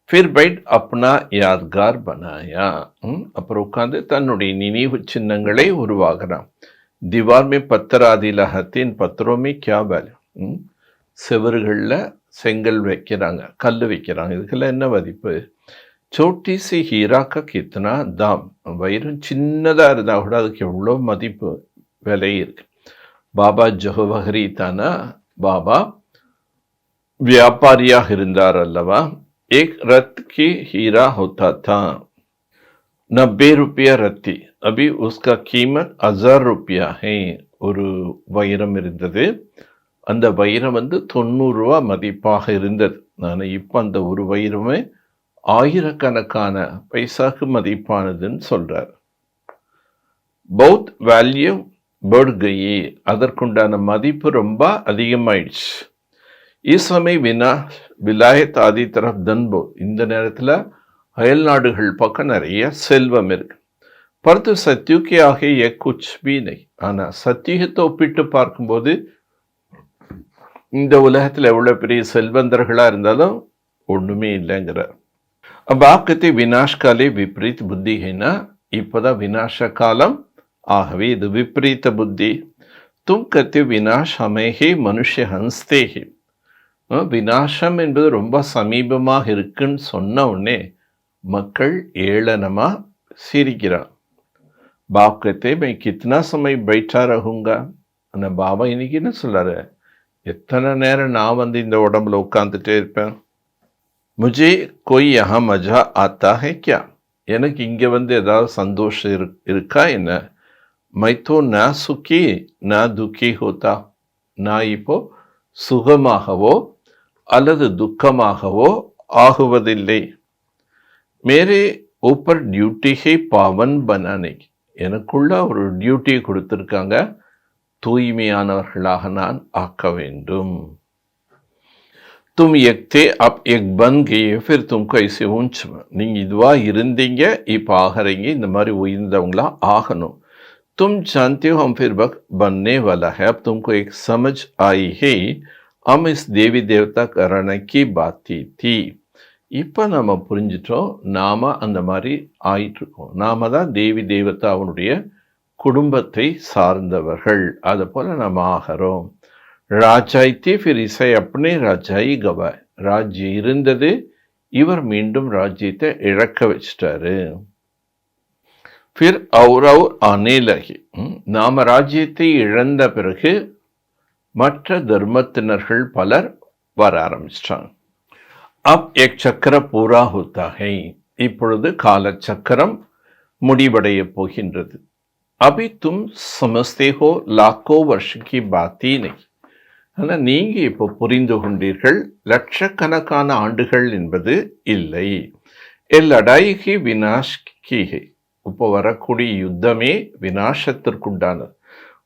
फिर बैठ अपना यादगार बनाया. அப்புறம் உட்காந்து தன்னுடைய நினைவு சின்னங்களை உருவாகிறான். दीवार में पत्थर आदि लगाते, इन पत्थरों में क्या वैल्यू. செவறுகளில் செங்கல் வைக்கிறாங்க, கல் வைக்கிறாங்க, இதுக்கெல்லாம் என்ன மதிப்பு. छोटी सी हीरा का कितना दाम. வைரம் சின்னதாக இருந்தால் கூட அதுக்கு எவ்வளோ மதிப்பு விலை இருக்கு. பாபா ஜோஹரி தானா, பாபா வியாபாரியாக இருந்தார் அல்லவா. एक रत्न की हीरा होता था 90 रुपया रत्ती. अभी उसका कीमत 1000 रुपया है. ஒரு வைரம் இருந்தது, அந்த வைரம் 90 ரூபா மதிப்பாக இருந்தது. நான் இப்போ அந்த ஒரு வைரமே ஆயிரக்கணக்கான பைசாக்கு மதிப்பானதுன்னு சொல்றார். பௌத் வேல்யூ बढ़ गई. அதற்குண்டான மதிப்பு ரொம்ப அதிகமாயிடுச்சு. इस समय விலாயத் ஆதி தரப் தன்போ. இந்த நேரத்தில் அயல் நாடுகள் பக்கம் நிறைய செல்வம் இருக்கு. பரத்து சத்யுக்கே ஆகிய குச் பி நை. ஆனால் சத்தியத்தை ஒப்பிட்டு பார்க்கும்போது இந்த உலகத்தில் எவ்வளோ பெரிய செல்வந்தர்களாக இருந்தாலும் ஒன்றுமே இல்லைங்கிறார். अब आप कहते विनाश काले विपरीत बुद्धि है ना. இப்போதான் விநாச காலம், ஆகவே இது விபரீத புத்தி. तुम कहते विनाश हमें ही मनुष्य हंसते ही. விநாசம் என்பது ரொம்ப சமீபமாக இருக்குன்னு சொன்ன உடனே மக்கள் ஏளனமா சிரிக்கிறான். பாப் कहते मैं कितना समय बैठा रहूंगा. ஆனால் பாபா இன்னைக்கு என்ன சொல்றாரு, எத்தனை நேரம் நான் இந்த உடம்புல உட்காந்துட்டே இருப்பேன். मुझे कोई यहाँ मजा आता है क्या. எனக்கு இங்கே ஏதாவது சந்தோஷம் இருக்கா என்ன. मैं तो ना सुखी ना दुखी होता. நான் இப்போ சுகமாகவோ அல்லது துக்கமாகவோ ஆகுவதில்லை. மேரே ஊப்பர் டியூட்டி ஹே பாவன் பனானே. எனக்குள்ள ஒரு டியூட்டியை கொடுத்துருக்காங்க, தூய்மையானவர்களாக நான் ஆக்க வேண்டும். तुम एक थे अब एक बन गए, फिर तुमको ऐसे ऊंच. நீங்கள் இதுவாக இருந்தீங்க, இப்போ ஆகிறீங்க, இந்த மாதிரி உயர்ந்தவங்களா ஆகணும். तुम जानते हो हम फिर वक्त बनने वाला है. अब तुमको एक समझ आई है हम इस देवी देवता करने की बात थी. இப்போ நம்ம புரிஞ்சிட்டோம், நாம அந்த மாதிரி ஆயிட்டு இருக்கோம். நாம தான் தேவி தேவதாவுடைய குடும்பத்தை சார்ந்தவர்கள், அதை போல நம்ம ஆகிறோம். ராஜாய் தீ ஃபிர் இசை அப்பனே ராஜாயி கவாய். ராஜ்யம் இருந்தது, இவர் மீண்டும் ராஜ்யத்தை இழக்க வச்சிட்டாரு. ஃபிர் और आने लगे. நாம ராஜ்யத்தை இழந்த பிறகு மற்ற தர்மத்தினர்கள் பலர் வர ஆரம்பிச்சிட்டாங்க. अब एक चक्र पूरा होता है. இப்பொழுது கால சக்கரம் முடிவடைய போகின்றது. अभी तुम समझते हो लाखों वर्ष की बात ही नहीं. ஆனால் நீங்கள் இப்போ புரிந்து கொண்டீர்கள், லட்சக்கணக்கான ஆண்டுகள் என்பது இல்லை. லடாய்கி வினாஷ் கீகை. இப்போ வரக்கூடிய யுத்தமே வினாசத்திற்குண்டானது.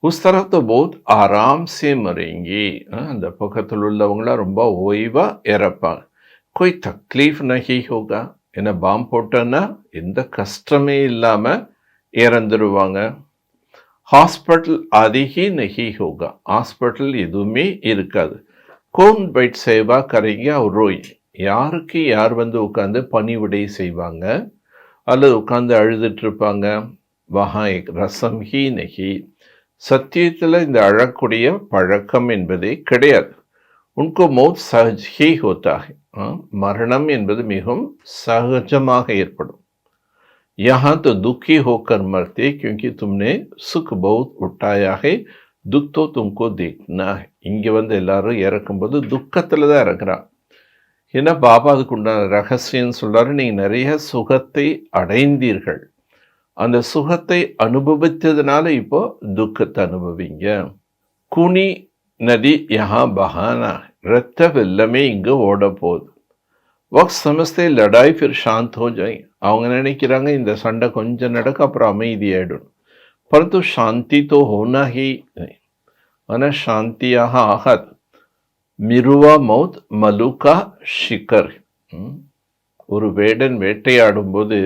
உஸ் தரப் தோ பௌத் ஆராம் சே மரேங்கி. அந்த பக்கத்தில் உள்ளவங்களாம் ரொம்ப ஓய்வா இறப்பாங்க. கோய் தக்லீஃப் நஹி ஹோகா. என்ன பாம்பு போட்டோன்னா எந்த கஷ்டமே இல்லாமல் இறந்துருவாங்க. ஹாஸ்பிட்டல் அதிகி நஹி ஹோகா. ஹாஸ்பிட்டல் எதுவுமே இருக்காது. கோன் பைட் சேவா கரைங்க அவர் ரோய். யாருக்கு யார் உட்காந்து பணிவிடை செய்வாங்க அல்லது உட்காந்து அழுதுட்டு இருப்பாங்க. வஹா ரசம் ஹி நஹி. சத்தியத்தில் இந்த அழக்கூடிய பழக்கம் என்பதே கிடையாது. உன்கோ மௌத் சஹஜ் ஹி ஹோதா ஹை. மரணம் என்பது மிகவும் சகஜமாக ஏற்படும். यहाँ तो दुखी होकर मरते क्योंकि तुमने सुख बहुत उठाया है, दुख तो तुमको देखना है. இங்கே எல்லாரும் இறக்கும்போது துக்கத்தில் தான் இறக்குறான். ஏன்னா பாபா அதுக்குண்டான ரகசியம் சொல்றாரு, நீங்கள் நிறைய சுகத்தை அடைந்தீர்கள், அந்த சுகத்தை அனுபவித்ததுனால இப்போ துக்கத்தை அனுபவிங்க. குனி நதி யஹா பஹானா. இரத்த வெள்ளமே இங்கே ஓட போகுது. வக்த் சமஸ்தே லடாய் ஃபிர் சாந்த் ஹோ ஜாய். அவங்க நினைக்கிறாங்க இந்த சண்டை கொஞ்சம் நடக்க அப்புறம் அமைதியாயிடும். பரந்து சாந்தி தோ ஹோனா ஹி. ஆனால் சாந்தியாக ஆகாது. மிருவா மௌத் மலுகா ஷிகர். ஒரு வேடன் வேட்டையாடும்போது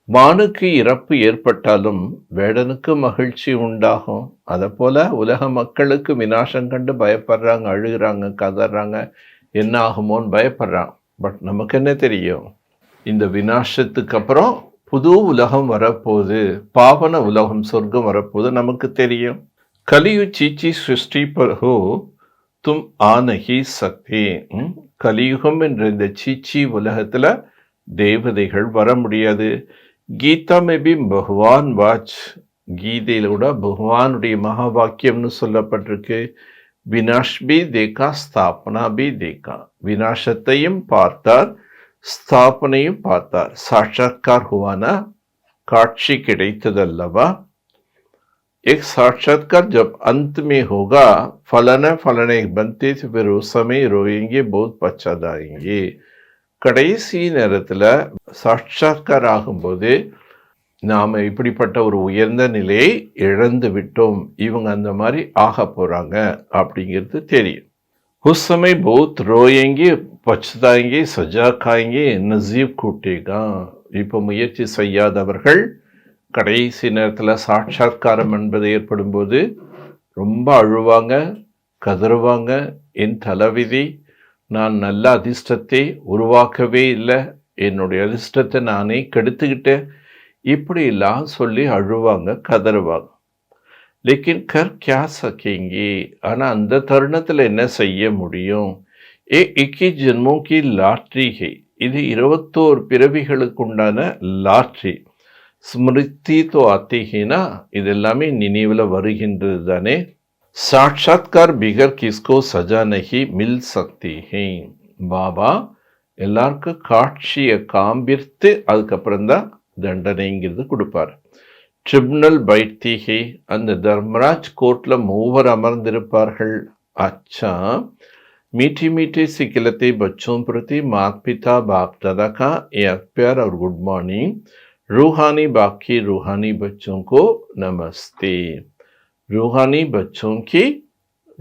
மானுக்கு இறப்பு ஏற்பட்டாலும் வேடனுக்கு மகிழ்ச்சி உண்டாகும். அதை போல உலக மக்களுக்கு விநாசம் கண்டு பயப்படுறாங்க, அழுகிறாங்க, கதறாங்க, என்ன ஆகுமோன்னு பயப்படுறாங்க. பட் நமக்கு என்ன தெரியும், இந்த விநாசத்துக்கு அப்புறம் புது உலகம் வரப்போகுது, பாவன உலகம், சொர்க்கம் வரப்போகுது நமக்கு தெரியும். கலியு சீச்சி சிருஷ்டி பர்ஹோ தும் ஆனகி சக்தி. கலியுகம் என்ற இந்த சீச்சி உலகத்துல தேவதைகள் வர முடியாது. கீதா மேபி பகவான் வாச், கீதையில கூட பகவானுடைய மகா வாக்கியம்னு சொல்லப்பட்டிருக்கு. வினாஷ் பி தேக்கா ஸ்தாபனா பி தேக்கா. விநாசத்தையும் பார்த்தார், ஸ்தாபனையும் பார்த்தார். சாட்சாத்கார் ஹுவானா, காட்சி கிடைத்ததல்லவா. एक साक्षात्कार जब अंत में होगा, फलाना फलाना एक बनते थे, फिर उस समय रोएंगे, बहुत पश्चाताएंगे. கடைசி நேரத்தில் சாட்சாத்கார் ஆகும்போது நாம் இப்படிப்பட்ட ஒரு உயர்ந்த நிலையை இழந்து விட்டோம், இவங்க அந்த மாதிரி ஆக போகிறாங்க அப்படிங்கிறது தெரியும். उस समय बहुत रोएंगे, पछताएंगे, सजा खाएंगे, नजीब கூட்டேगा. இப்போ முயற்சி செய்யாதவர்கள் கடைசி நேரத்தில் சாட்சாத்காரம் என்பது ஏற்படும் போது ரொம்ப அழுவாங்க, கதறுவாங்க. என் தலைவிதி, நான் நல்ல அதிர்ஷ்டத்தை உருவாக்கவே இல்லை, என்னுடைய அதிர்ஷ்டத்தை நானே கெடுத்துக்கிட்டேன், இப்படிலாம் சொல்லி அழுவாங்க, கதறுவாங்க. லேக்கின் கர் கியா சக்கேங்கி. ஆனால் அந்த தருணத்தில் என்ன செய்ய முடியும்? ஏ 21 ஜென்மோं की லாட்ரி है. இது 21 பிறவிகளுக்கு உண்டான லாட்ரி. ஸ்மிருதி தோ ஆத்திஹினா, இது எல்லாமே நினைவில் வருகின்றது தானே. சாட்சாத்கார் பிகர் கிஸ்கோ சஜா நஹி மில் சக்தி ஹே. பாபா எல்லாருக்கும் காட்சியை காண்பித்து அதுக்கப்புறம் தான் தண்டனைங்கிறது கொடுப்பார். ட்ரிபுனல் பைத்தி ஹே. அந்த தர்மராஜ் கோர்ட்டில் 3 அமர்ந்திருப்பார்கள். अच्छा, मीठी मीठी सी खिलते बच्चों प्रति माता पिता बाप दादा का एक प्यार और गुड मॉर्निंग. रूहानी बाप की रूहानी बच्चों को नमस्ते. रूहानी बच्चों की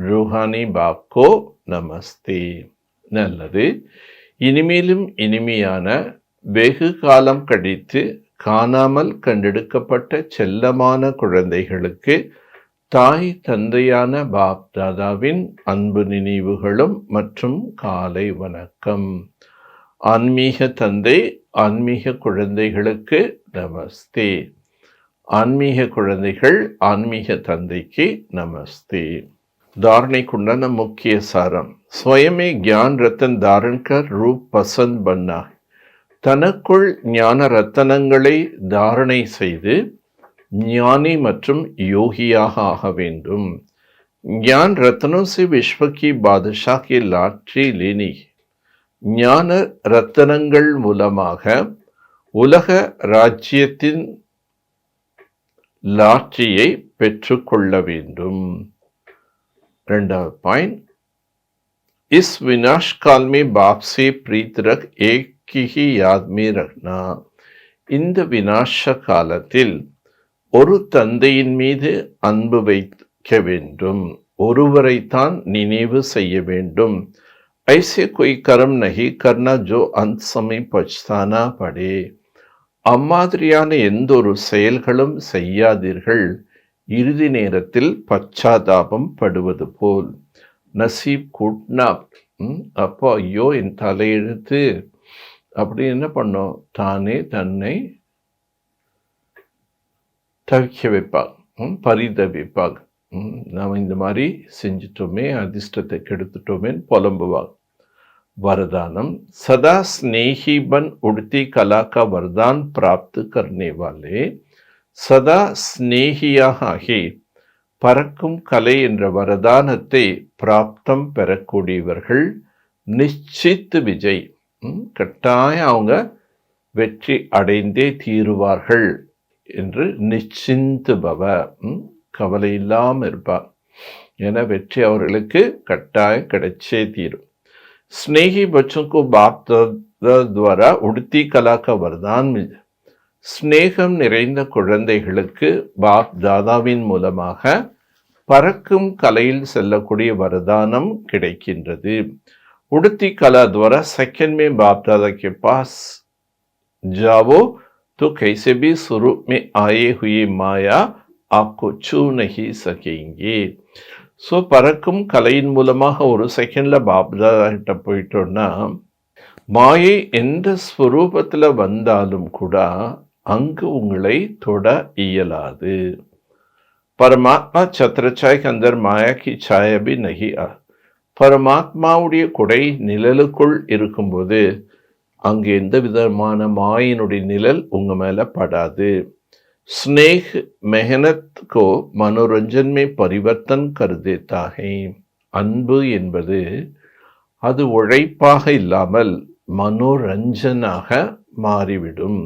रूहानी बाप को நமஸ்தே. நல்லது. இனிமேலும் இனிமையான வெகு காலம் கழித்து காணாமல் கண்டெடுக்கப்பட்ட செல்லமான குழந்தைகளுக்கு தாய் தந்தையான பாப் தாதாவின் அன்பு நினைவுகளும் மற்றும் காலை வணக்கம். ஆன்மீக தந்தை ஆன்மீக குழந்தைகளுக்கு நமஸ்தே. ஆன்மீக குழந்தைகள் ஆன்மீக தந்தைக்கு நமஸ்தே. धारणेकुंडान मुख्य सारम. स्वयं ज्ञान रतन धारण कर रूप पसंद बनना. தனக்குள் ஞான ரத்தனங்களை தாரணை செய்து ஞானி மற்றும் யோகியாக ஆக வேண்டும். ज्ञान रत्नों से विश्व की बादशाह की लाटरी लेनी. ஞான ரத்தனங்கள் மூலமாக உலக ராஜ்யத்தின் லாட்ரியை பெற்றுக்கொள்ள வேண்டும். 2வது பாயிண்ட், इस विनाश काल में बाप से प्रीत रख एक की ही याद में रखना. இந்த விநாச காலத்தில் ஒரு தந்தையின் மீது அன்பு வைக்க வேண்டும், ஒருவரைத்தான் நினைவு செய்ய வேண்டும். ऐसे कोई कर्म नहीं करना जो अंत समय पछताना पड़े. அம்மாதிரியான எந்த ஒரு செயல்களும் செய்யாதீர்கள், இறுதி நேரத்தில் பச்சாதாபம் படுவது போல். நசீப் கூட்னா. அப்போ ஐயோ என் தலையெழுத்து அப்படி என்ன பண்ணோம், தானே தன்னை தவிக்க வைப்பாங்க, பரிதவிப்பாங்க. நாம் இந்த மாதிரி செஞ்சிட்டோமே, அதிர்ஷ்டத்தை கெடுத்துட்டோமேன்னு புலம்புவாங்க. वरदानम. सदा स्नेही बन उड़ती कला का वरदान प्राप्त करने वाले. சதா ஸ்நேகியாக ஆகி பறக்கும் கலை என்ற வரதானத்தை பிராப்தம் பெறக்கூடியவர்கள் நிச்சித் விஜய். கட்டாயம் அவங்க வெற்றி அடைந்தே தீருவார்கள் என்று நிச்சிந்து பவ, கவலை இல்லாமல் இருப்பார். என வெற்றி அவர்களுக்கு கட்டாயம் கிடைச்சே தீரும். स्नेही बच्चों को बाप द्वारा उड़ती कला का वरदान मिल. ஸ்நேகம் நிறைந்த குழந்தைகளுக்கு பாப் தாதாவின் மூலமாக பறக்கும் கலையில் செல்லக்கூடிய வரதானம் கிடைக்கின்றது. उड़ती कला द्वारा सेकंड में बाप दादा के पास जाओ तो कैसे भी स्वरूप में आए हुए माया आपको छू नहीं सकेंगे. ஸோ பறக்கும் கலையின் மூலமாக ஒரு செகண்ட்ல பாப்தாதா கிட்ட போயிட்டோம்னா மாயை எந்த ஸ்வரூபத்தில் வந்தாலும் கூட அங்கு உங்களை தொட இயலாது. परमात्मा छत्रछाया के अंदर माया की छाया भी नहीं आ. பரமாத்மாவுடைய கொடை நிழலுக்குள் இருக்கும்போது அங்கு எந்த விதமான மாயினுடைய நிழல் உங்க மேல படாது. स्नेह मेहनत को मनोरंजन में परिवर्तन कर देता है. அன்பு என்பது அது உழைப்பாக இல்லாமல் மனோரஞ்சனாக மாறிவிடும்.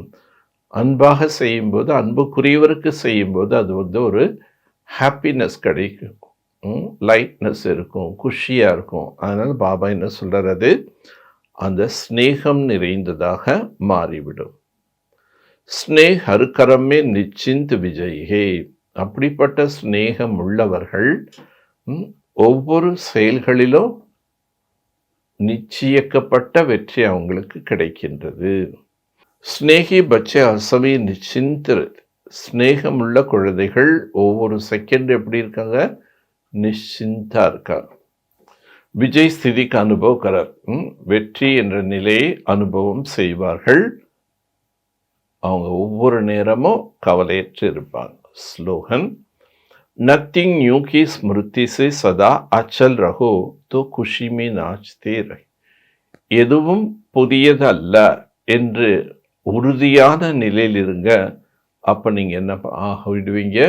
அன்பாக செய்யும்போது, அன்புக்குரியவருக்கு செய்யும்போது அது ஒரு ஹாப்பினஸ் கிடைக்கும், லைட்னஸ் இருக்கும், குஷியாக இருக்கும். அதனால் பாபா என்ன சொல்கிறது, அந்த ஸ்னேகம் நிறைந்ததாக மாறிவிடும். ஸ்னேஹ் ஹர் கரமே நிச்சிந்த் விஜய்ஹே. அப்படிப்பட்ட ஸ்னேகம் உள்ளவர்கள் ஒவ்வொரு செயல்களிலும் நிச்சயிக்கப்பட்ட வெற்றி அவங்களுக்கு கிடைக்கின்றது. ஸ்னேகி பச்சை அசமி நிச்சிந்த். ஸ்னேகம் உள்ள குழந்தைகள் ஒவ்வொரு செகண்ட் எப்படி இருக்காங்க, நிச்சிந்தா இருக்காங்க. விஜய் ஸ்திதிக்கு அனுபவக்காரர், வெற்றி என்ற நிலையை அனுபவம் செய்வார்கள். அவங்க ஒவ்வொரு நேரமும் கவலையற்று இருப்பாங்க. ஸ்லோகன், नथिंग न्यू की स्मृति से सदा अचल रहो तो खुशी में नाचते रहे. எதுவும் புதியதல்ல என்று உறுதியான நிலையில் இருங்க. அப்போ நீங்கள் என்ன ஆகிடுவீங்க,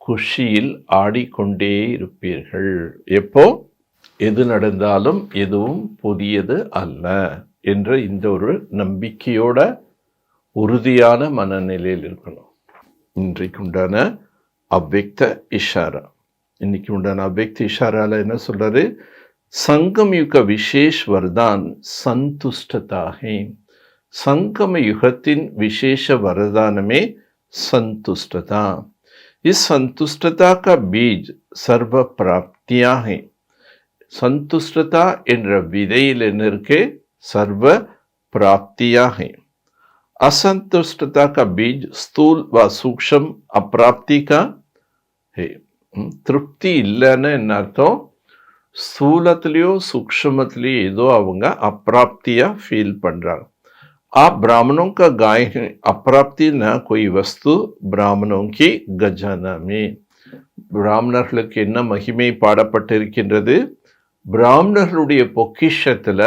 குஷியில் ஆடிக்கொண்டே இருப்பீர்கள். எப்போ எது நடந்தாலும் எதுவும் புதியது அல்ல என்ற இந்த ஒரு நம்பிக்கையோட உறுதியான மனநிலையில் இருக்கணும். இன்றைக்கு உண்டான அவ்வக்த இஷாரா. இன்னைக்கு உண்டான அவ்வக்த இஷாரால என்ன சொல்றாரு, संगम युग का विशेष वरदान संतुष्टता है. संगम युगத்தின் विशेष वरदान में संतुष्टता. इस संतुष्टता का बीज सर्व प्राप्तियां हैं. संतुष्टता என்ற விதையில் என்ன இருக்கு, सर्व प्राप्तियां हैं. असंतुष्टता का बीज स्थूल व सूक्ष्म अप्राप्ति का है. திருப்தி இல்லைன்னு என்ன அர்த்தம், ஸ்தூலத்திலேயோ சூக்ஷ்மத்திலேயோ ஏதோ அவங்க அப்பிராப்தியா ஃபீல் பண்றாங்க. आप ब्राह्मणों का गाय है, अप्राप्ति न कोई वस्तु ब्राह्मणों की गजाना में. பிராமணர்களுக்கு என்ன மகிமை பாடப்பட்டிருக்கின்றது, பிராமணர்களுடைய பொக்கிஷத்துல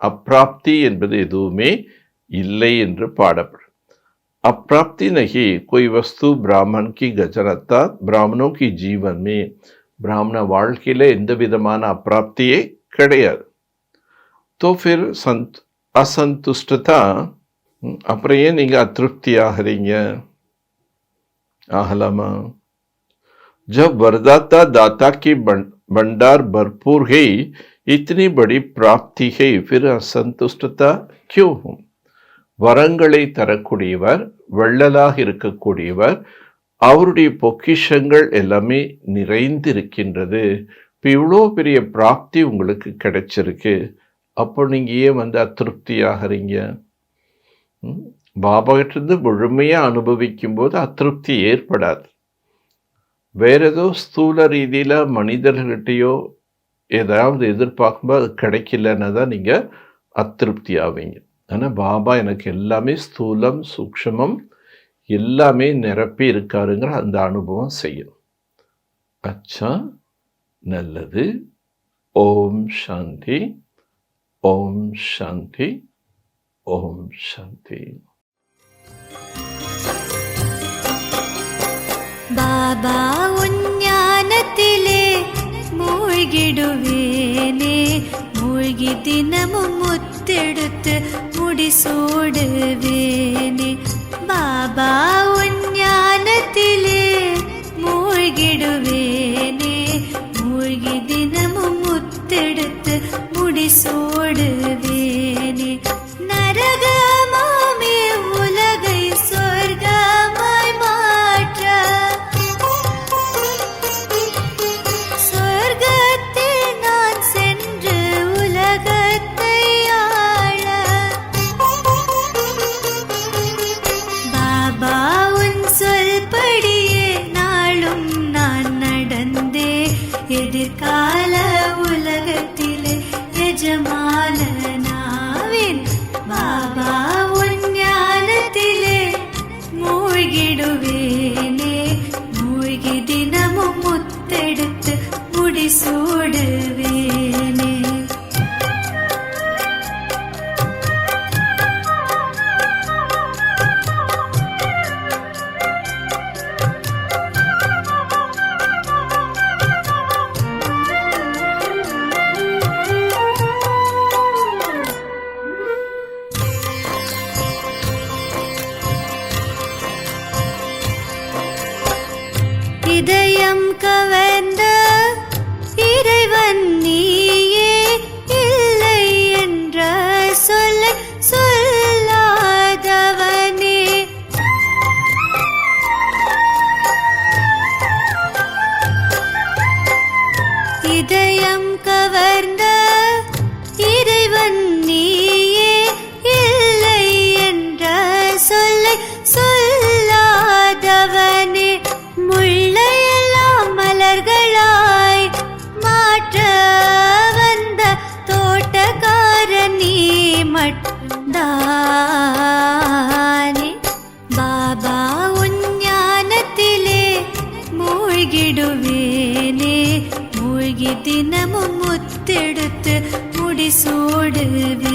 அப்பிராப்தி என்பது எதுவுமே இல்லை என்று பாடப்படும். अप्राप्ति नहीं कोई वस्तु ब्राह्मण की गजनता. ब्राह्मणों की जीवन में ब्राह्मण வாழ்க்கையில எந்த விதமான அப்பிராப்தியே கிடையாது. तो फिर असंतुष्टता, அப்புறம் ஏன் நீங்க அதிருப்தி ஆகிறீங்க, ஆகலாமா? जब वरदाता दाता की भंडार भरपूर है, इतनी बड़ी प्राप्ति है, फिर असंतुष्टता क्यों हो? வரங்களை தரக்கூடியவர், வள்ளலாக இருக்கக்கூடியவர், அவருடைய பொக்கிஷங்கள் எல்லாமே நிறைந்திருக்கின்றது. இப்போ இவ்வளோ பெரிய பிராப்தி உங்களுக்கு கிடைச்சிருக்கு, அப்போ நீங்கள் ஏன் அதிருப்தி ஆகிறீங்க? பாபாகிட்டிருந்து முழுமையாக அனுபவிக்கும் போது அதிருப்தி ஏற்படாது. வேற ஏதோ ஸ்தூல ரீதியில் மனிதர்கிட்டையோ ஏதாவது எதிர்பார்க்கும்போது அது கிடைக்கலன்னா தான் நீங்கள் அதிருப்தி ஆவீங்க. ஆனால் பாபா எனக்கு எல்லாமே ஸ்தூலம் சூக்ஷ்மம் எல்லாமே நிரப்பி இருக்காருங்கிற அந்த அனுபவம் செய்யணும். அச்சா, நல்லது. ஓம் சாந்தி, ஓம் சாந்தி, ஓம் சாந்தி. ബാബാ ഉജ്ഞാനത്തിലെ മൂഴ്കിടുവേനെ, മൂഴ്കി ദിനമും മുത്തെടുത്ത് മുടിസൂടുവേനെ. ബാബാ ഉജ്ഞാനത്തിലെ മൂഴ്കിടുവേനെ, മൂഴ്കി ദിനമും മുത്തെടുത്ത് മുടിസൂടുവേനെ. നരകമാമേ ഉലകை சொர்க்கமாய் மாற்ற எதிர்கால உலகத்திலே எஜமானனாவேன் பாபா உன் ஞானத்திலே மூழ்கிடுவேனே மூழ்கி தினமும் முத்தெடுத்து முடிசூடுவேனே இதயம் கவர்ந்த இறைவன் நீயே இல்லை என்ற சொல்லை சொல்லாதவனே இதயம் கவர்ந்த இறைவன் நீயே இல்லை என்ற சொல்லை சொல்லாதவனே முள்ளையெல்லாம் மலர்களாய் மாற்ற வந்த தோட்டக்காரன் நீ மட்டும்தானே பாபா உன் ஞானத்திலே மூழ்கிடுவேனே மூழ்கி தினமும் முத்தெடுத்து முடிசூடுவேனே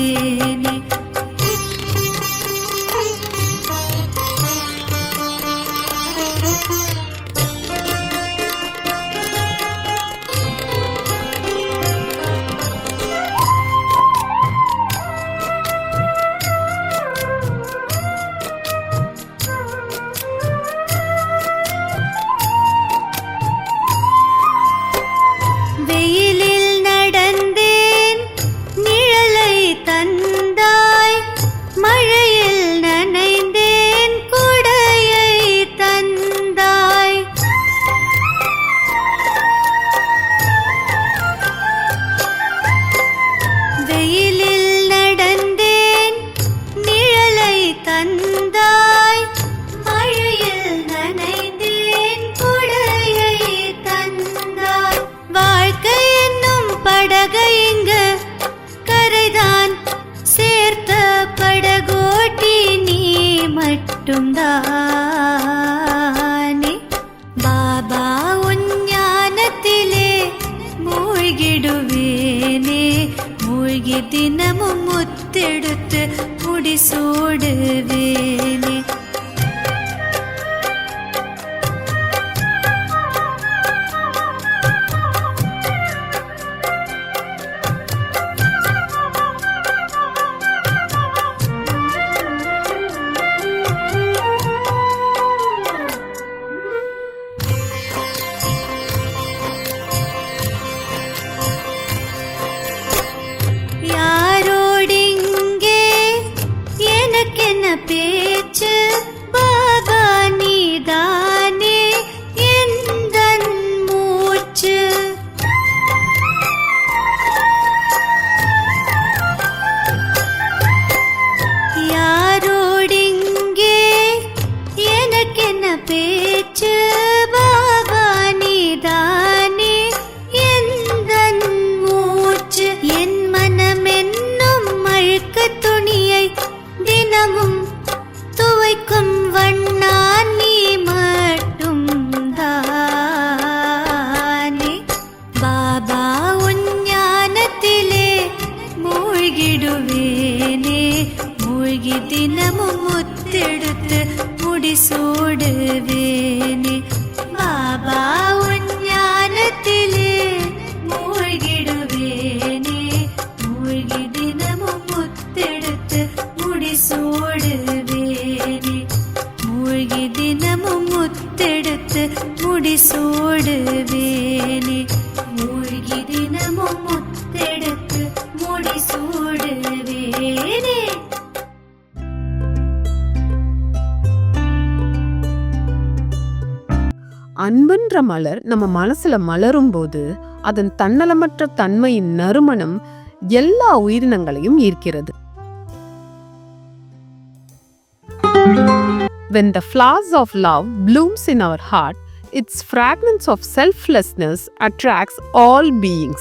வெயிலில் நடந்தேன் நிழலை தந்தாய் மழையில் நனைந்தேன் குடையை தந்தாய் வெயிலில் நடந்தேன் நிழலை தந்தாய் மழையில் நனைந்தேன் குடையை தந்தாய் வாழ்க்கை என்னும் படகை இங்கு கரைதான் சேர்த்த படகோட்டி நீ மட்டும்தானே பாபா உன் ஞானத்திலே மூழ்கிடுவேனே மூழ்கி தினமும் முத்தெடுத்து முடிசூடுவேனே யாரோடிங்கே எனக்கென்ன பேச்சு பாபா நீதானே எந்தன் மூச்சு யாரோடிங்கே எனக்கென்ன பேச்சு பாபா நீதானே எந்தன் மூச்சு என் மனமென்னும் அழுக்க துணியை தினமும் துவைக்கும் வண்ணா நீ மட்டும் தானே பாபா உன் ஞானத்திலே மூழ்கிடுவேனே மூழ்கி தினமும் முத்தெடுத்து முடிசூடுவேனே பாபா உன் ஞானத்திலே மூழ்கிடுவேனே மூழ்கி தினமும் முத்தெடுத்து முடிசூடுவேனே மூழ்கி தினமும் முத்தெடுத்து முடிசூடுவேனே மூழ்கி தினமும் முத்தெடுத்து முடிசூடுவேனே அன்புன்ற மலர் நம்ம மனசுல மலரும் போது அதன் தன்னலமற்ற தன்மையின் நறுமணம் எல்லா உயிரினங்களையும் ஈர்க்கிறது. When the flowers of love blooms in our heart, its fragrance of selflessness attracts all beings.